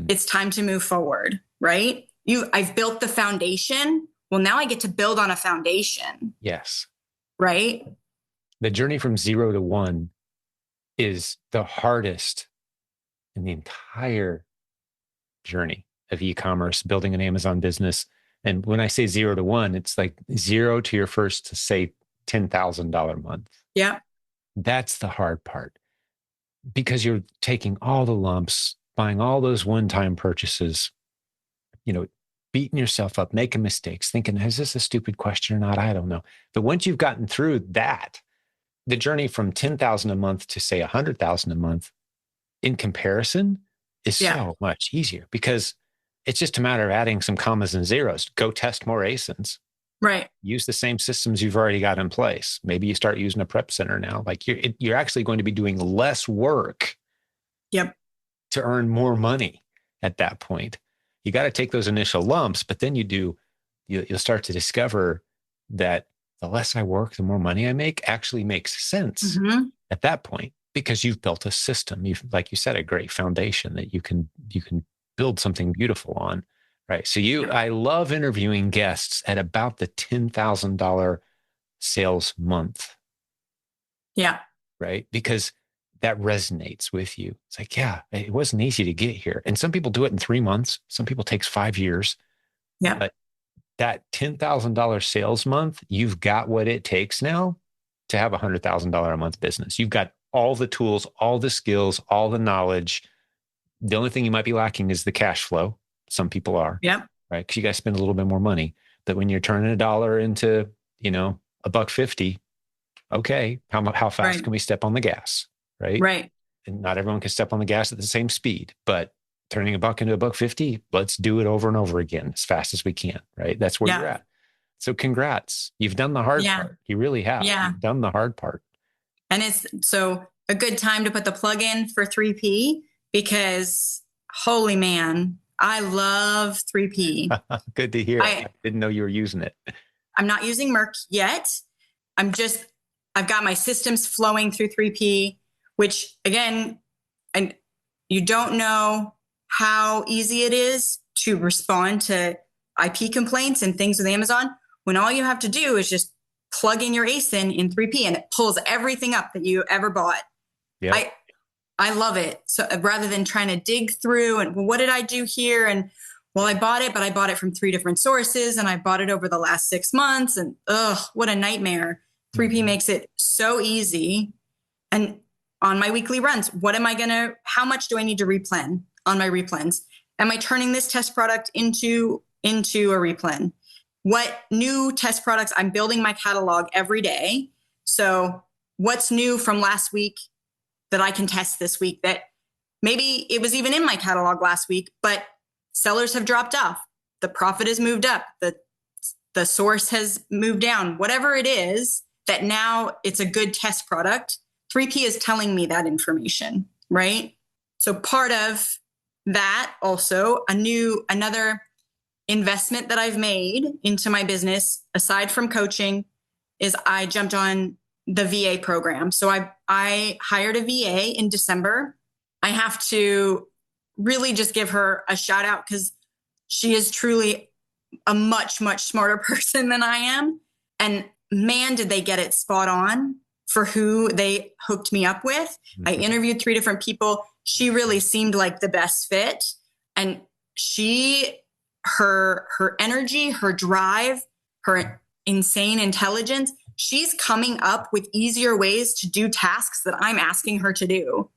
It's time to move forward, right? I've built the foundation. Well, now I get to build on a foundation. Yes. Right? The journey from 0 to 1 is the hardest in the entire journey of e-commerce, building an Amazon business. And when I say 0 to 1, it's like 0 to your first, say, $10,000 month. Yeah. That's the hard part, because you're taking all the lumps, buying all those one-time purchases, beating yourself up, making mistakes, thinking, is this a stupid question or not? I don't know. But once you've gotten through that, the journey from 10,000 a month to, say, 100,000 a month in comparison is so much easier, because it's just a matter of adding some commas and zeros. Go test more ASINs. Right. Use the same systems you've already got in place. Maybe you start using a prep center now. Like you're actually going to be doing less work. Yep. To earn more money at that point. You got to take those initial lumps, but then you'll start to discover that the less I work, the more money I make actually makes sense at that point, because you've built a system. You've, like you said, a great foundation that you can build something beautiful on. Right. So I love interviewing guests at about the $10,000 sales month. Yeah. Right. Because that resonates with you. It's like, yeah, it wasn't easy to get here. And some people do it in 3 months. Some people takes 5 years. Yeah. But that $10,000 sales month, you've got what it takes now to have a $100,000 a month business. You've got all the tools, all the skills, all the knowledge. The only thing you might be lacking is the cash flow. Some people are. Yeah. Right. Because you guys spend a little bit more money. But when you're turning $1 into, $1.50, okay, how fast can we step on the gas? Right. Right. And not everyone can step on the gas at the same speed, but turning $1 into $1.50, let's do it over and over again as fast as we can. Right. That's where you're at. So congrats. You've done the hard part. You really have. Yeah. You've done the hard part. And it's so a good time to put the plug in for 3P, because holy man, I love 3P. Good to hear. I didn't know you were using it. I'm not using Merck yet. I've got my systems flowing through 3P, which again, and you don't know how easy it is to respond to IP complaints and things with Amazon, when all you have to do is just plug in your ASIN in 3P and it pulls everything up that you ever bought. Yeah. I love it. So rather than trying to dig through and, well, what did I do here? And well, I bought it, but I bought it from 3 different sources and I bought it over the last 6 months, and what a nightmare. 3P makes it so easy. And on my weekly runs, how much do I need to replan on my replens? Am I turning this test product into into a replen. What new test products? I'm building my catalog every day. So what's new from last week that I can test this week that maybe it was even in my catalog last week, but sellers have dropped off. The profit has moved up. The source has moved down. Whatever it is that now it's a good test product, 3P is telling me that information, right? So part of that also, another investment that I've made into my business, aside from coaching, is I jumped on the VA program. So I hired a VA in December. I have to really just give her a shout out because she is truly a much, much smarter person than I am. And man, did they get it spot on for who they hooked me up with. I interviewed 3 different people. She really seemed like the best fit. And her energy, her drive, her insane intelligence, she's coming up with easier ways to do tasks that I'm asking her to do.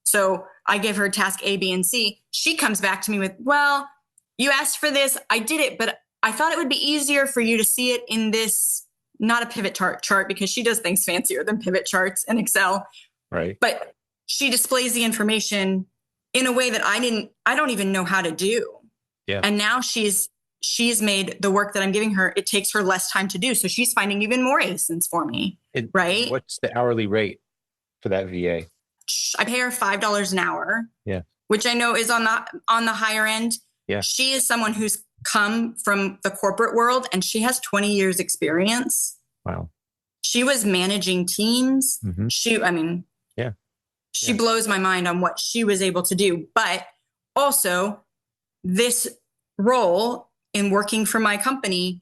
So I give her task A, B, and C. She comes back to me with, well, you asked for this. I did it, but I thought it would be easier for you to see it in this, not a pivot chart, because she does things fancier than pivot charts in Excel. Right. But she displays the information in a way that I don't even know how to do. Yeah. And now she's made the work that I'm giving her, it takes her less time to do. So she's finding even more ASINs for me. Right. What's the hourly rate for that VA? I pay her $5 an hour. Yeah. Which I know is on the higher end. Yeah. She is someone who's come from the corporate world and she has 20 years experience. Wow. She was managing teams. Mm-hmm. She blows my mind on what she was able to do. But also this role in working for my company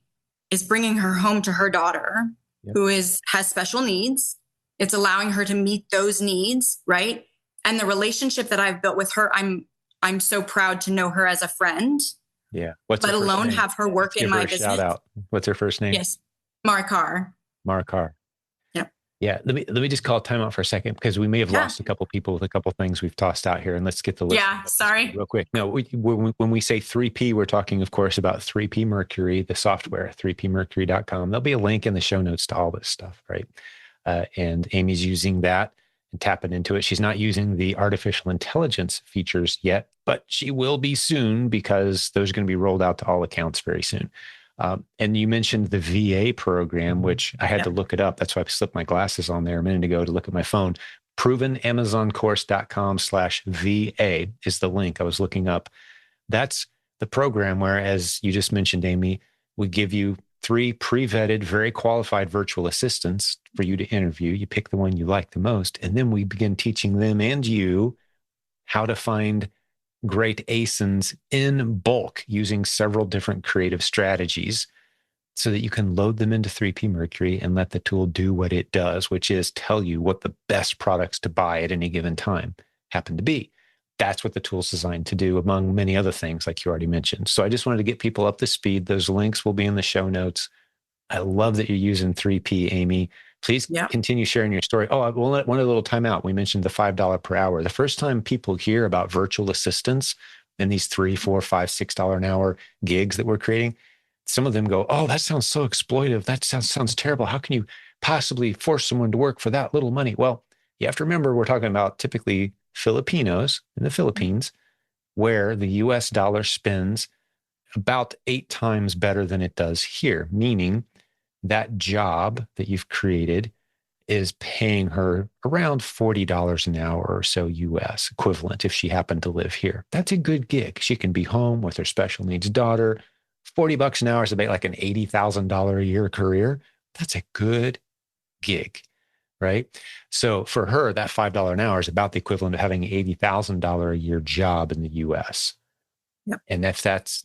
is bringing her home to her daughter, who has special needs. It's allowing her to meet those needs, right? And the relationship that I've built with her, I'm so proud to know her as a friend. Yeah. Let alone have her work in my business. Shout out. What's her first name? Yes. Markar. Yep. Yeah. Let me just call time out for a second because we may have lost a couple people with a couple things we've tossed out here, and let's get the list. Yeah. Sorry. Real quick. No, when we say 3P, we're talking, of course, about 3P Mercury, the software, 3pmercury.com. There'll be a link in the show notes to all this stuff, right? And Amy's using that and tapping into it. She's not using the artificial intelligence features yet, but she will be soon because those are going to be rolled out to all accounts very soon. And you mentioned the VA program, which I had to look it up. That's why I slipped my glasses on there a minute ago to look at my phone. provenamazoncourse.com/VA is the link I was looking up. That's the program where, as you just mentioned, Amy, we give you 3 pre-vetted, very qualified virtual assistants for you to interview. You pick the one you like the most, and then we begin teaching them and you how to find great ASINs in bulk using several different creative strategies so that you can load them into 3P Mercury and let the tool do what it does, which is tell you what the best products to buy at any given time happen to be. That's what the tool's designed to do, among many other things, like you already mentioned. So I just wanted to get people up to speed. Those links will be in the show notes. I love that you're using 3P, Amy. Please continue sharing your story. Oh, we'll let one little time out. We mentioned the $5 per hour. The first time people hear about virtual assistants and these $3, $4, $5, $6 an hour gigs that we're creating, some of them go, oh, that sounds so exploitive. That sounds terrible. How can you possibly force someone to work for that little money? Well, you have to remember we're talking about typically Filipinos in the Philippines, where the US dollar spends about 8 times better than it does here, meaning that job that you've created is paying her around $40 an hour or so US equivalent if she happened to live here. That's a good gig. She can be home with her special needs daughter. $40 an hour is about like an $80,000 a year career. That's a good gig, right? So for her, that $5 an hour is about the equivalent of having an $80,000 a year job in the US. Yep. And if that's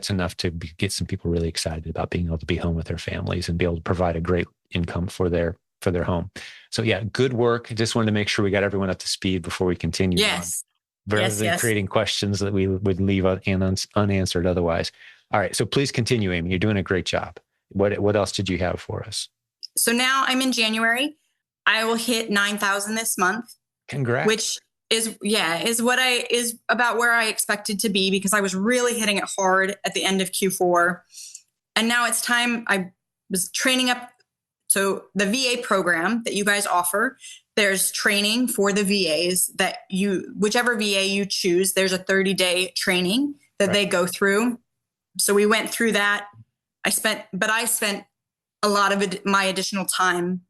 enough to get some people really excited about being able to be home with their families and be able to provide a great income for their home. So yeah, good work. I just wanted to make sure we got everyone up to speed before we continue. Yes. On, rather than creating questions that we would leave unanswered otherwise. All right. So please continue, Amy. You're doing a great job. What else did you have for us? So now I'm in January. I will hit 9,000 this month. Congrats. Which is about where I expected to be, because I was really hitting it hard at the end of Q4. And now it's time. I was training up. So the VA program that you guys offer, there's training for the VAs that whichever VA you choose, there's a 30-day training that they go through. So we went through that. I spent a lot of my additional time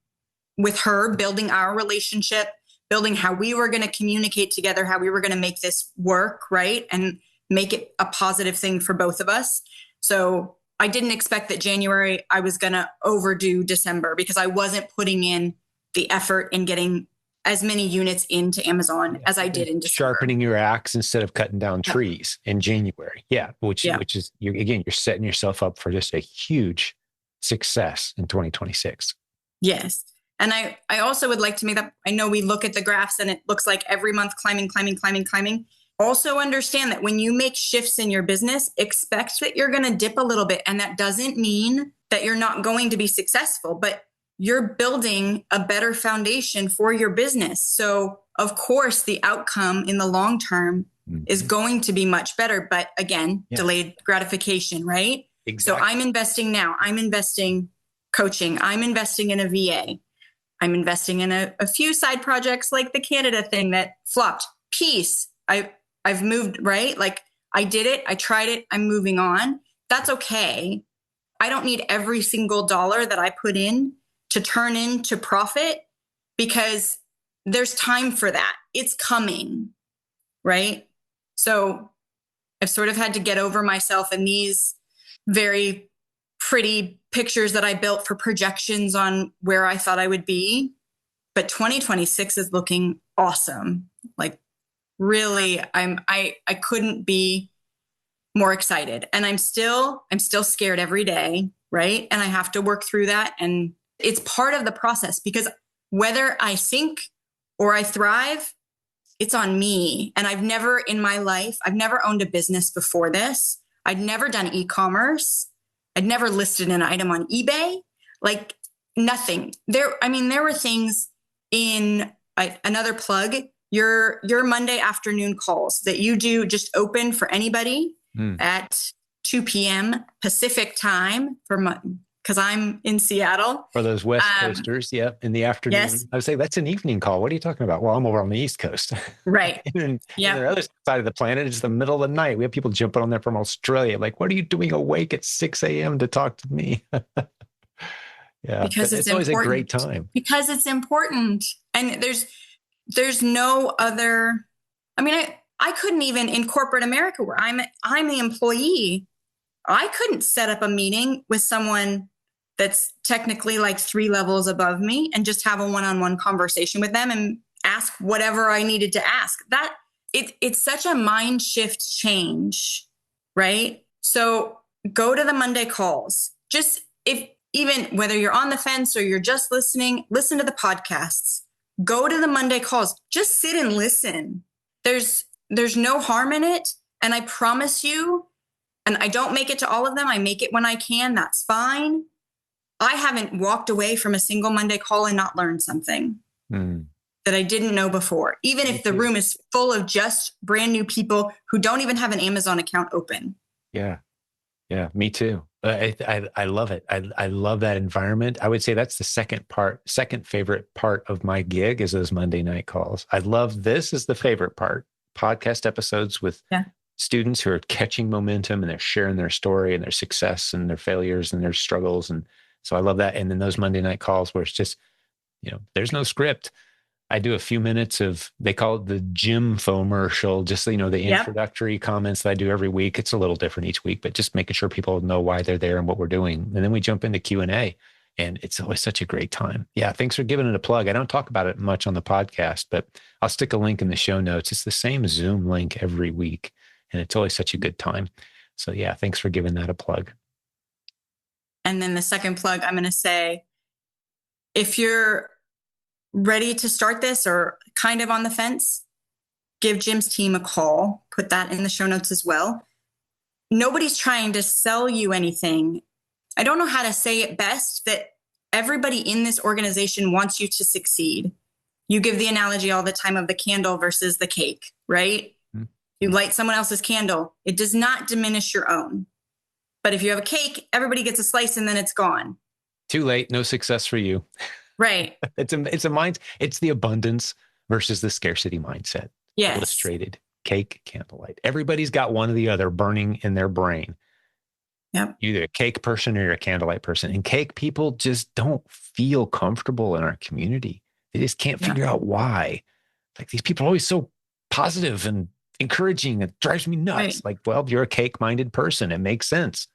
with her, building our relationship, building how we were going to communicate together, how we were going to make this work, right? And make it a positive thing for both of us. So I didn't expect that January I was going to overdo December, because I wasn't putting in the effort in getting as many units into Amazon as I did in December. Sharpening your axe instead of cutting down trees in January. Yeah. Which is, you're setting yourself up for just a huge success in 2026. Yes. And I also would like to make that, I know we look at the graphs and it looks like every month climbing. Also understand that when you make shifts in your business, expect that you're going to dip a little bit. And that doesn't mean that you're not going to be successful, but you're building a better foundation for your business. So of course, the outcome in the long term is going to be much better. But again, delayed gratification, right? Exactly. So I'm investing now. I'm investing coaching. I'm investing in a VA. I'm investing in a few side projects like the Canada thing that flopped. Peace. I've moved, right? Like I did it. I tried it. I'm moving on. That's okay. I don't need every single dollar that I put in to turn into profit, because there's time for that. It's coming, right? So I've sort of had to get over myself and these very pretty pictures that I built for projections on where I thought I would be. But 2026 is looking awesome. Like really, I couldn't be more excited. And I'm still scared every day, right? And I have to work through that. And it's part of the process, because whether I sink or I thrive, it's on me. And I've never in my life, I've never owned a business before this. I'd never done e-commerce. I'd never listed an item on eBay, like nothing. There were things in another plug, your Monday afternoon calls that you do just open for anybody at 2 p.m. Pacific time because I'm in Seattle. For those West Coasters, in the afternoon. Yes. I would say that's an evening call. What are you talking about? Well, I'm over on the East Coast. Right. And the other side of the planet, it's the middle of the night. We have people jumping on there from Australia. Like, what are you doing awake at 6 a.m. to talk to me? Because it's always important. A great time. Because it's important. And there's no other, I couldn't even in corporate America where I'm the employee. I couldn't set up a meeting with someone that's technically like 3 levels above me and just have a one-on-one conversation with them and ask whatever I needed to ask. That it's such a mind shift change, right? So go to the Monday calls. Just even whether you're on the fence or you're just listening, listen to the podcasts. Go to the Monday calls. Just sit and listen. There's no harm in it. And I promise you, and I don't make it to all of them. I make it when I can. That's fine. I haven't walked away from a single Monday call and not learned something that I didn't know before, even if the room is full of just brand new people who don't even have an Amazon account open. Yeah. Yeah, me too. I love it. I love that environment. I would say that's the second favorite part of my gig is those Monday night calls. I love this is the favorite part. Podcast episodes with students who are catching momentum and they're sharing their story and their success and their failures and their struggles. And so I love that. And then those Monday night calls where it's just, there's no script. I do a few minutes of, they call it the gym fomercial, just, the introductory comments that I do every week. It's a little different each week, but just making sure people know why they're there and what we're doing. And then we jump into Q&A and it's always such a great time. Yeah. Thanks for giving it a plug. I don't talk about it much on the podcast, but I'll stick a link in the show notes. It's the same Zoom link every week and it's always such a good time. So yeah, thanks for giving that a plug. And then the second plug, I'm going to say, if you're ready to start this or kind of on the fence, give Jim's team a call. Put that in the show notes as well. Nobody's trying to sell you anything. I don't know how to say it best, that everybody in this organization wants you to succeed. you give the analogy all the time of the candle versus the cake, right? Mm-hmm. You light someone else's candle. It does not diminish your own. But if you have a cake, everybody gets a slice and then it's gone. Too late. No success for you. Right. It's the abundance versus the scarcity mindset. Yes. Illustrated cake, candlelight. Everybody's got one or the other burning in their brain. Yep. You're either a cake person or you're a candlelight person. And cake people just don't feel comfortable in our community. They just can't figure out why. Like, these people are always so positive and encouraging. It drives me nuts. Right. Like, well, you're a cake-minded person. It makes sense.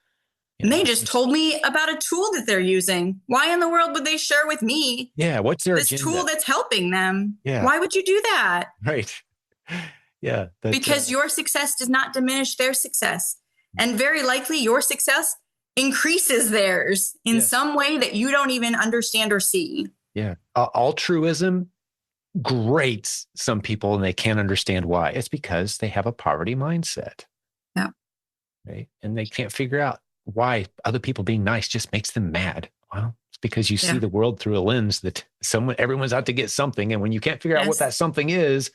And they just told me about a tool that they're using. Why in the world would they share with me? Yeah, what's their this agenda? Tool that's helping them? Yeah. Why would you do that? Right. Yeah. Because your success does not diminish their success. And very likely your success increases theirs in some way that you don't even understand or see. Yeah. Altruism grates some people and they can't understand why. It's because they have a poverty mindset. Yeah. Right. And they can't figure out why other people being nice just makes them mad. Well, it's because you see the world through a lens that everyone's out to get something. And when you can't figure out what that something is,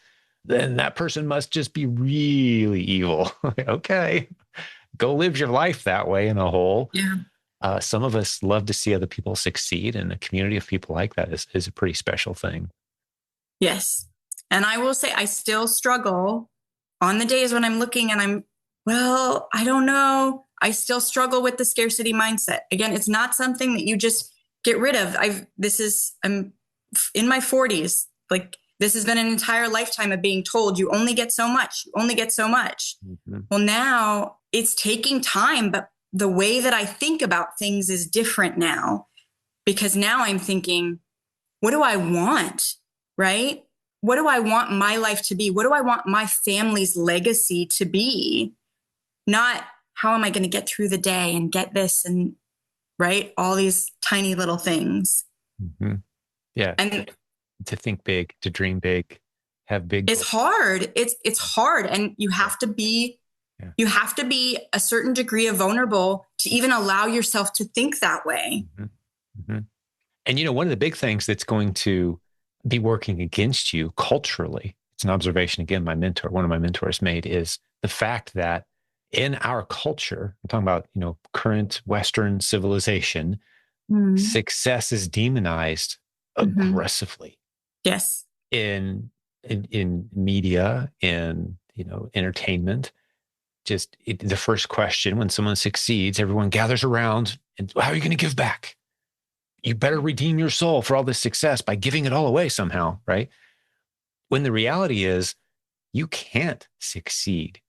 then that person must just be really evil. Okay. Go live your life that way in a hole. Yeah. Some of us love to see other people succeed, and a community of people like that is a pretty special thing. Yes. And I will say I still struggle on the days when I'm looking and I don't know. I still struggle with the scarcity mindset. Again, it's not something that you just get rid of. I'm in my 40s. Like, this has been an entire lifetime of being told you only get so much, you only get so much. Mm-hmm. Well, now it's taking time, but the way that I think about things is different now, because now I'm thinking, what do I want? Right? What do I want my life to be? What do I want my family's legacy to be? Not how am I going to get through the day and get this and right? All these tiny little things. Mm-hmm. Yeah. And to think big, to dream big, have big. It's hard. It's hard. And you have to be, you have to be a certain degree of vulnerable to even allow yourself to think that way. Mm-hmm. Mm-hmm. And, one of the big things that's going to be working against you culturally, it's an observation, again, one of my mentors made, is the fact that in our culture, I'm talking about, current Western civilization, success is demonized aggressively. Yes. In media, in, entertainment. Just the first question when someone succeeds, everyone gathers around and, how are you going to give back? You better redeem your soul for all this success by giving it all away somehow, right? When the reality is you can't succeed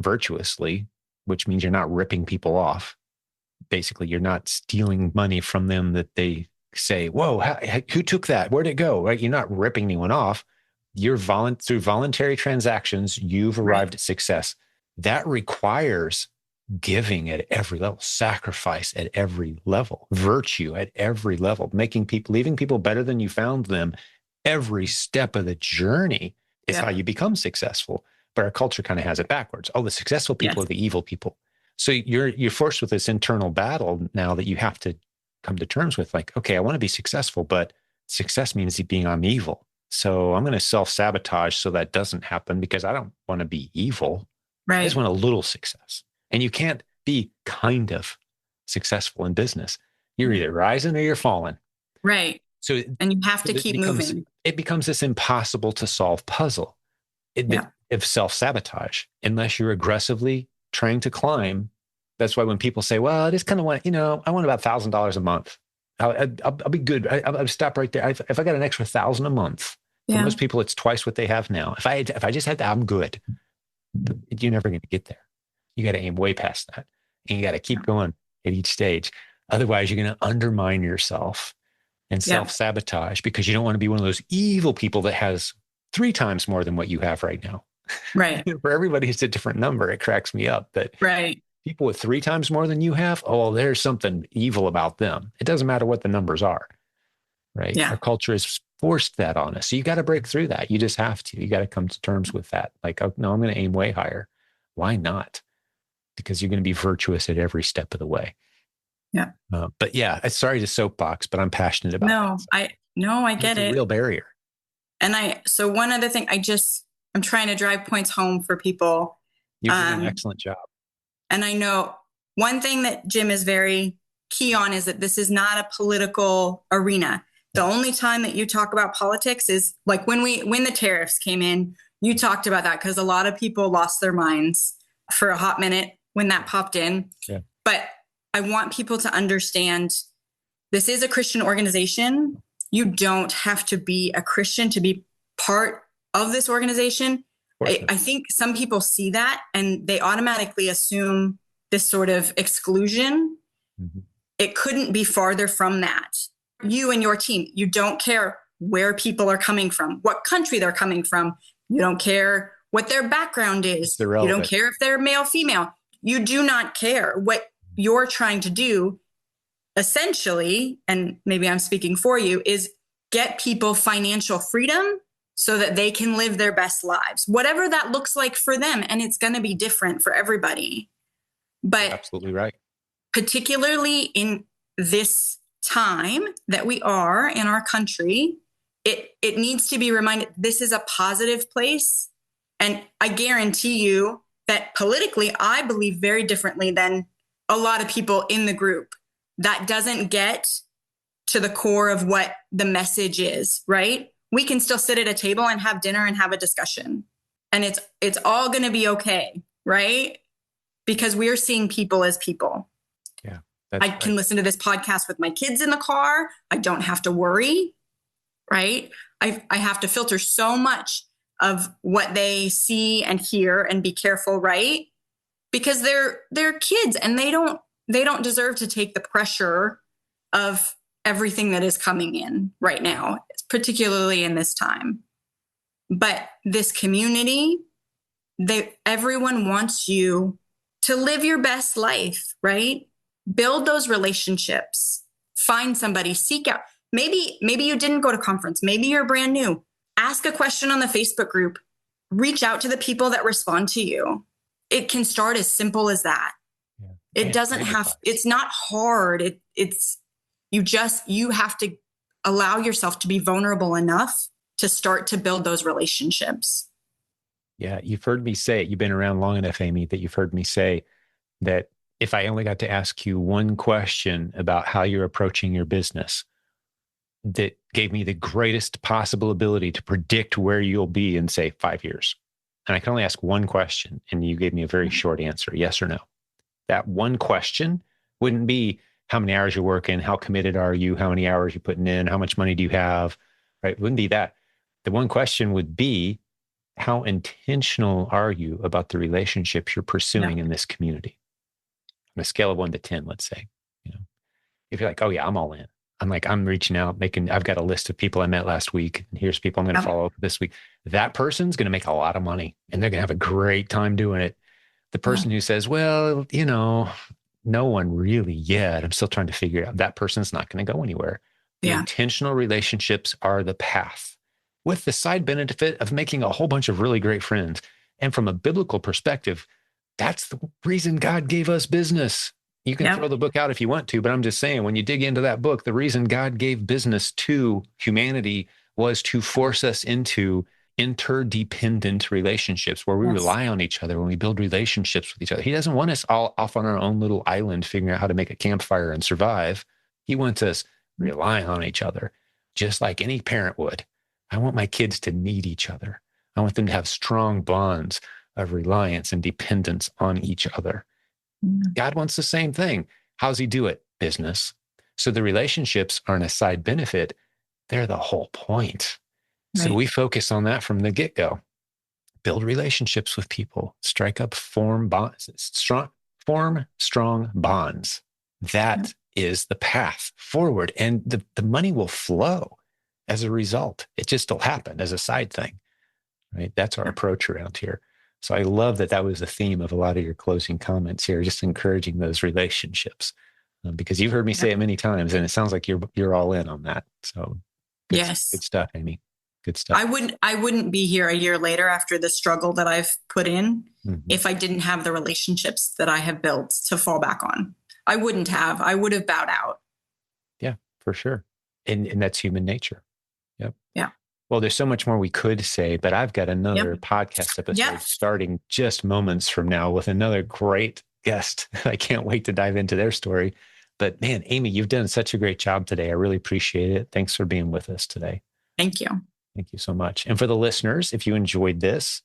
virtuously, which means you're not ripping people off. Basically, you're not stealing money from them that they say, whoa, who took that? Where'd it go? Right? You're not ripping anyone off. You're through voluntary transactions, you've arrived at success. That requires giving at every level, sacrifice at every level, virtue at every level, leaving people better than you found them. Every step of the journey is how you become successful. But our culture kind of has it backwards. Oh, the successful people are the evil people. So you're forced with this internal battle now that you have to come to terms with, like, okay, I want to be successful, but success means being I'm evil. So I'm going to self-sabotage so that doesn't happen, because I don't want to be evil. Right. I just want a little success. And you can't be kind of successful in business. You're either rising or you're falling. Right. So, and you have to keep moving. It becomes this impossible to solve puzzle of self-sabotage, unless you're aggressively trying to climb. That's why when people say, well, I just kind of want, I want about $1,000 a month. I'll be good. I'll stop right there. If I got an extra $1,000 a month, for most people, it's twice what they have now. If I just had that, I'm good. But you're never going to get there. You got to aim way past that. And you got to keep going at each stage. Otherwise, you're going to undermine yourself and self-sabotage, because you don't want to be one of those evil people that has 3 times more than what you have right now. Right. For everybody, it's a different number. It cracks me up that people with 3 times more than you have, oh, there's something evil about them. It doesn't matter what the numbers are, right? Yeah. Our culture has forced that on us. So you got to break through that. You just have to. You got to come to terms with that. Like, oh, no, I'm going to aim way higher. Why not? Because you're going to be virtuous at every step of the way. Yeah. But yeah, sorry to soapbox, but I'm passionate about that. I get it. It's a real barrier. So one other thing, I'm trying to drive points home for people. You've done an excellent job. And I know one thing that Jim is very key on is that this is not a political arena. The only time that you talk about politics is like when the tariffs came in, you talked about that because a lot of people lost their minds for a hot minute when that popped in. Yeah. But I want people to understand this is a Christian organization. You don't have to be a Christian to be part of this organization. I think some people see that and they automatically assume this sort of exclusion. Mm-hmm. It couldn't be farther from that. You and your team, you don't care where people are coming from, what country they're coming from. You don't care what their background is. You don't care if they're male, female. You do not care. What you're trying to do, essentially, and maybe I'm speaking for you, is get people financial freedom so that they can live their best lives, whatever that looks like for them. And it's going to be different for everybody. But you're absolutely right. Particularly in this time that we are in our country, it needs to be reminded this is a positive place. And I guarantee you that politically, I believe very differently than a lot of people in the group. That doesn't get to the core of what the message is, right? We can still sit at a table and have dinner and have a discussion. And it's all going to be okay, right? Because we're seeing people as people. Yeah. I can listen to this podcast with my kids in the car. I don't have to worry, right? I have to filter so much of what they see and hear and be careful, right? Because they're kids and they don't deserve to take the pressure of everything that is coming in right now, particularly in this time. But this community, everyone wants you to live your best life, right? Build those relationships, find somebody, seek out. Maybe you didn't go to conference. Maybe you're brand new. Ask a question on the Facebook group. Reach out to the people that respond to you. It can start as simple as that. Yeah. It doesn't have, it's not hard. You have to allow yourself to be vulnerable enough to start to build those relationships. Yeah. You've heard me say it. You've been around long enough, Amy, that you've heard me say that if I only got to ask you one question about how you're approaching your business, that gave me the greatest possible ability to predict where you'll be in, say, 5 years. And I can only ask one question, and you gave me a very short answer, yes or no. That one question wouldn't be how many hours you're working, how committed are you, how many hours you're putting in, how much money do you have, right? It wouldn't be that. The one question would be, how intentional are you about the relationships you're pursuing in this community? On a scale of 1 to 10, let's say, if you're like, oh yeah, I'm all in. I'm reaching out, I've got a list of people I met last week. And here's people I'm going to follow up this week. That person's going to make a lot of money and they're going to have a great time doing it. The person who says, well, no one really yet, I'm still trying to figure it out. That person's not going to go anywhere. The intentional relationships are the path with the side benefit of making a whole bunch of really great friends. And from a biblical perspective, that's the reason God gave us business. You can throw the book out if you want to, but I'm just saying, when you dig into that book, the reason God gave business to humanity was to force us into interdependent relationships where we rely on each other, when we build relationships with each other. He doesn't want us all off on our own little island figuring out how to make a campfire and survive. He wants us relying on each other, just like any parent would. I want my kids to need each other. I want them to have strong bonds of reliance and dependence on each other. God wants the same thing. How's he do it? Business. So the relationships aren't a side benefit. They're the whole point. Right. So we focus on that from the get-go. Build relationships with people. Strike up, form bonds. Form strong bonds. That is the path forward. And the money will flow as a result. It just will happen as a side thing. Right? That's our approach around here. So I love that was the theme of a lot of your closing comments here, just encouraging those relationships, because you've heard me say it many times, and it sounds like you're all in on that. So good stuff, Amy. Good stuff. I wouldn't be here a year later after the struggle that I've put in if I didn't have the relationships that I have built to fall back on. I would have bowed out. Yeah, for sure. And that's human nature. Yep. Yeah. Well, there's so much more we could say, but I've got another Yep. podcast episode Yep. starting just moments from now with another great guest. I can't wait to dive into their story. But man, Amy, you've done such a great job today. I really appreciate it. Thanks for being with us today. Thank you. Thank you so much. And for the listeners, if you enjoyed this,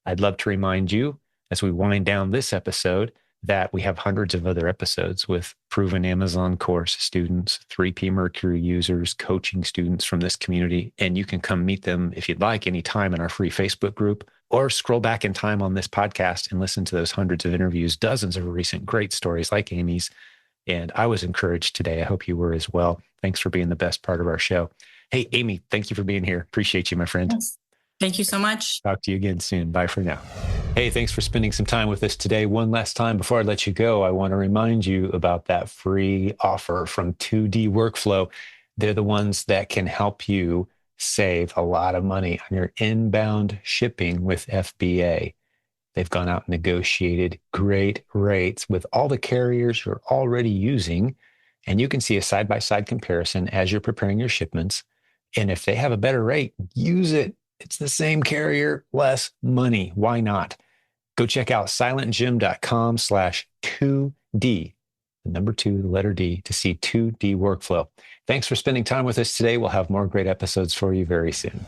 I'd love to remind you as we wind down this episode that we have hundreds of other episodes with proven Amazon course students, 3P Mercury users, coaching students from this community. And you can come meet them if you'd like anytime in our free Facebook group, or scroll back in time on this podcast and listen to those hundreds of interviews, dozens of recent great stories like Amy's. And I was encouraged today. I hope you were as well. Thanks for being the best part of our show. Hey, Amy, thank you for being here. Appreciate you, my friend. Yes. Thank you so much. Talk to you again soon. Bye for now. Hey, thanks for spending some time with us today. One last time before I let you go, I want to remind you about that free offer from 2D Workflow. They're the ones that can help you save a lot of money on your inbound shipping with FBA. They've gone out and negotiated great rates with all the carriers you're already using, and you can see a side-by-side comparison as you're preparing your shipments. And if they have a better rate, use it. It's the same carrier, less money. Why not? Go check out silentjimdotcom/2D, the number 2, the letter D, to see 2D Workflow. Thanks for spending time with us today. We'll have more great episodes for you very soon.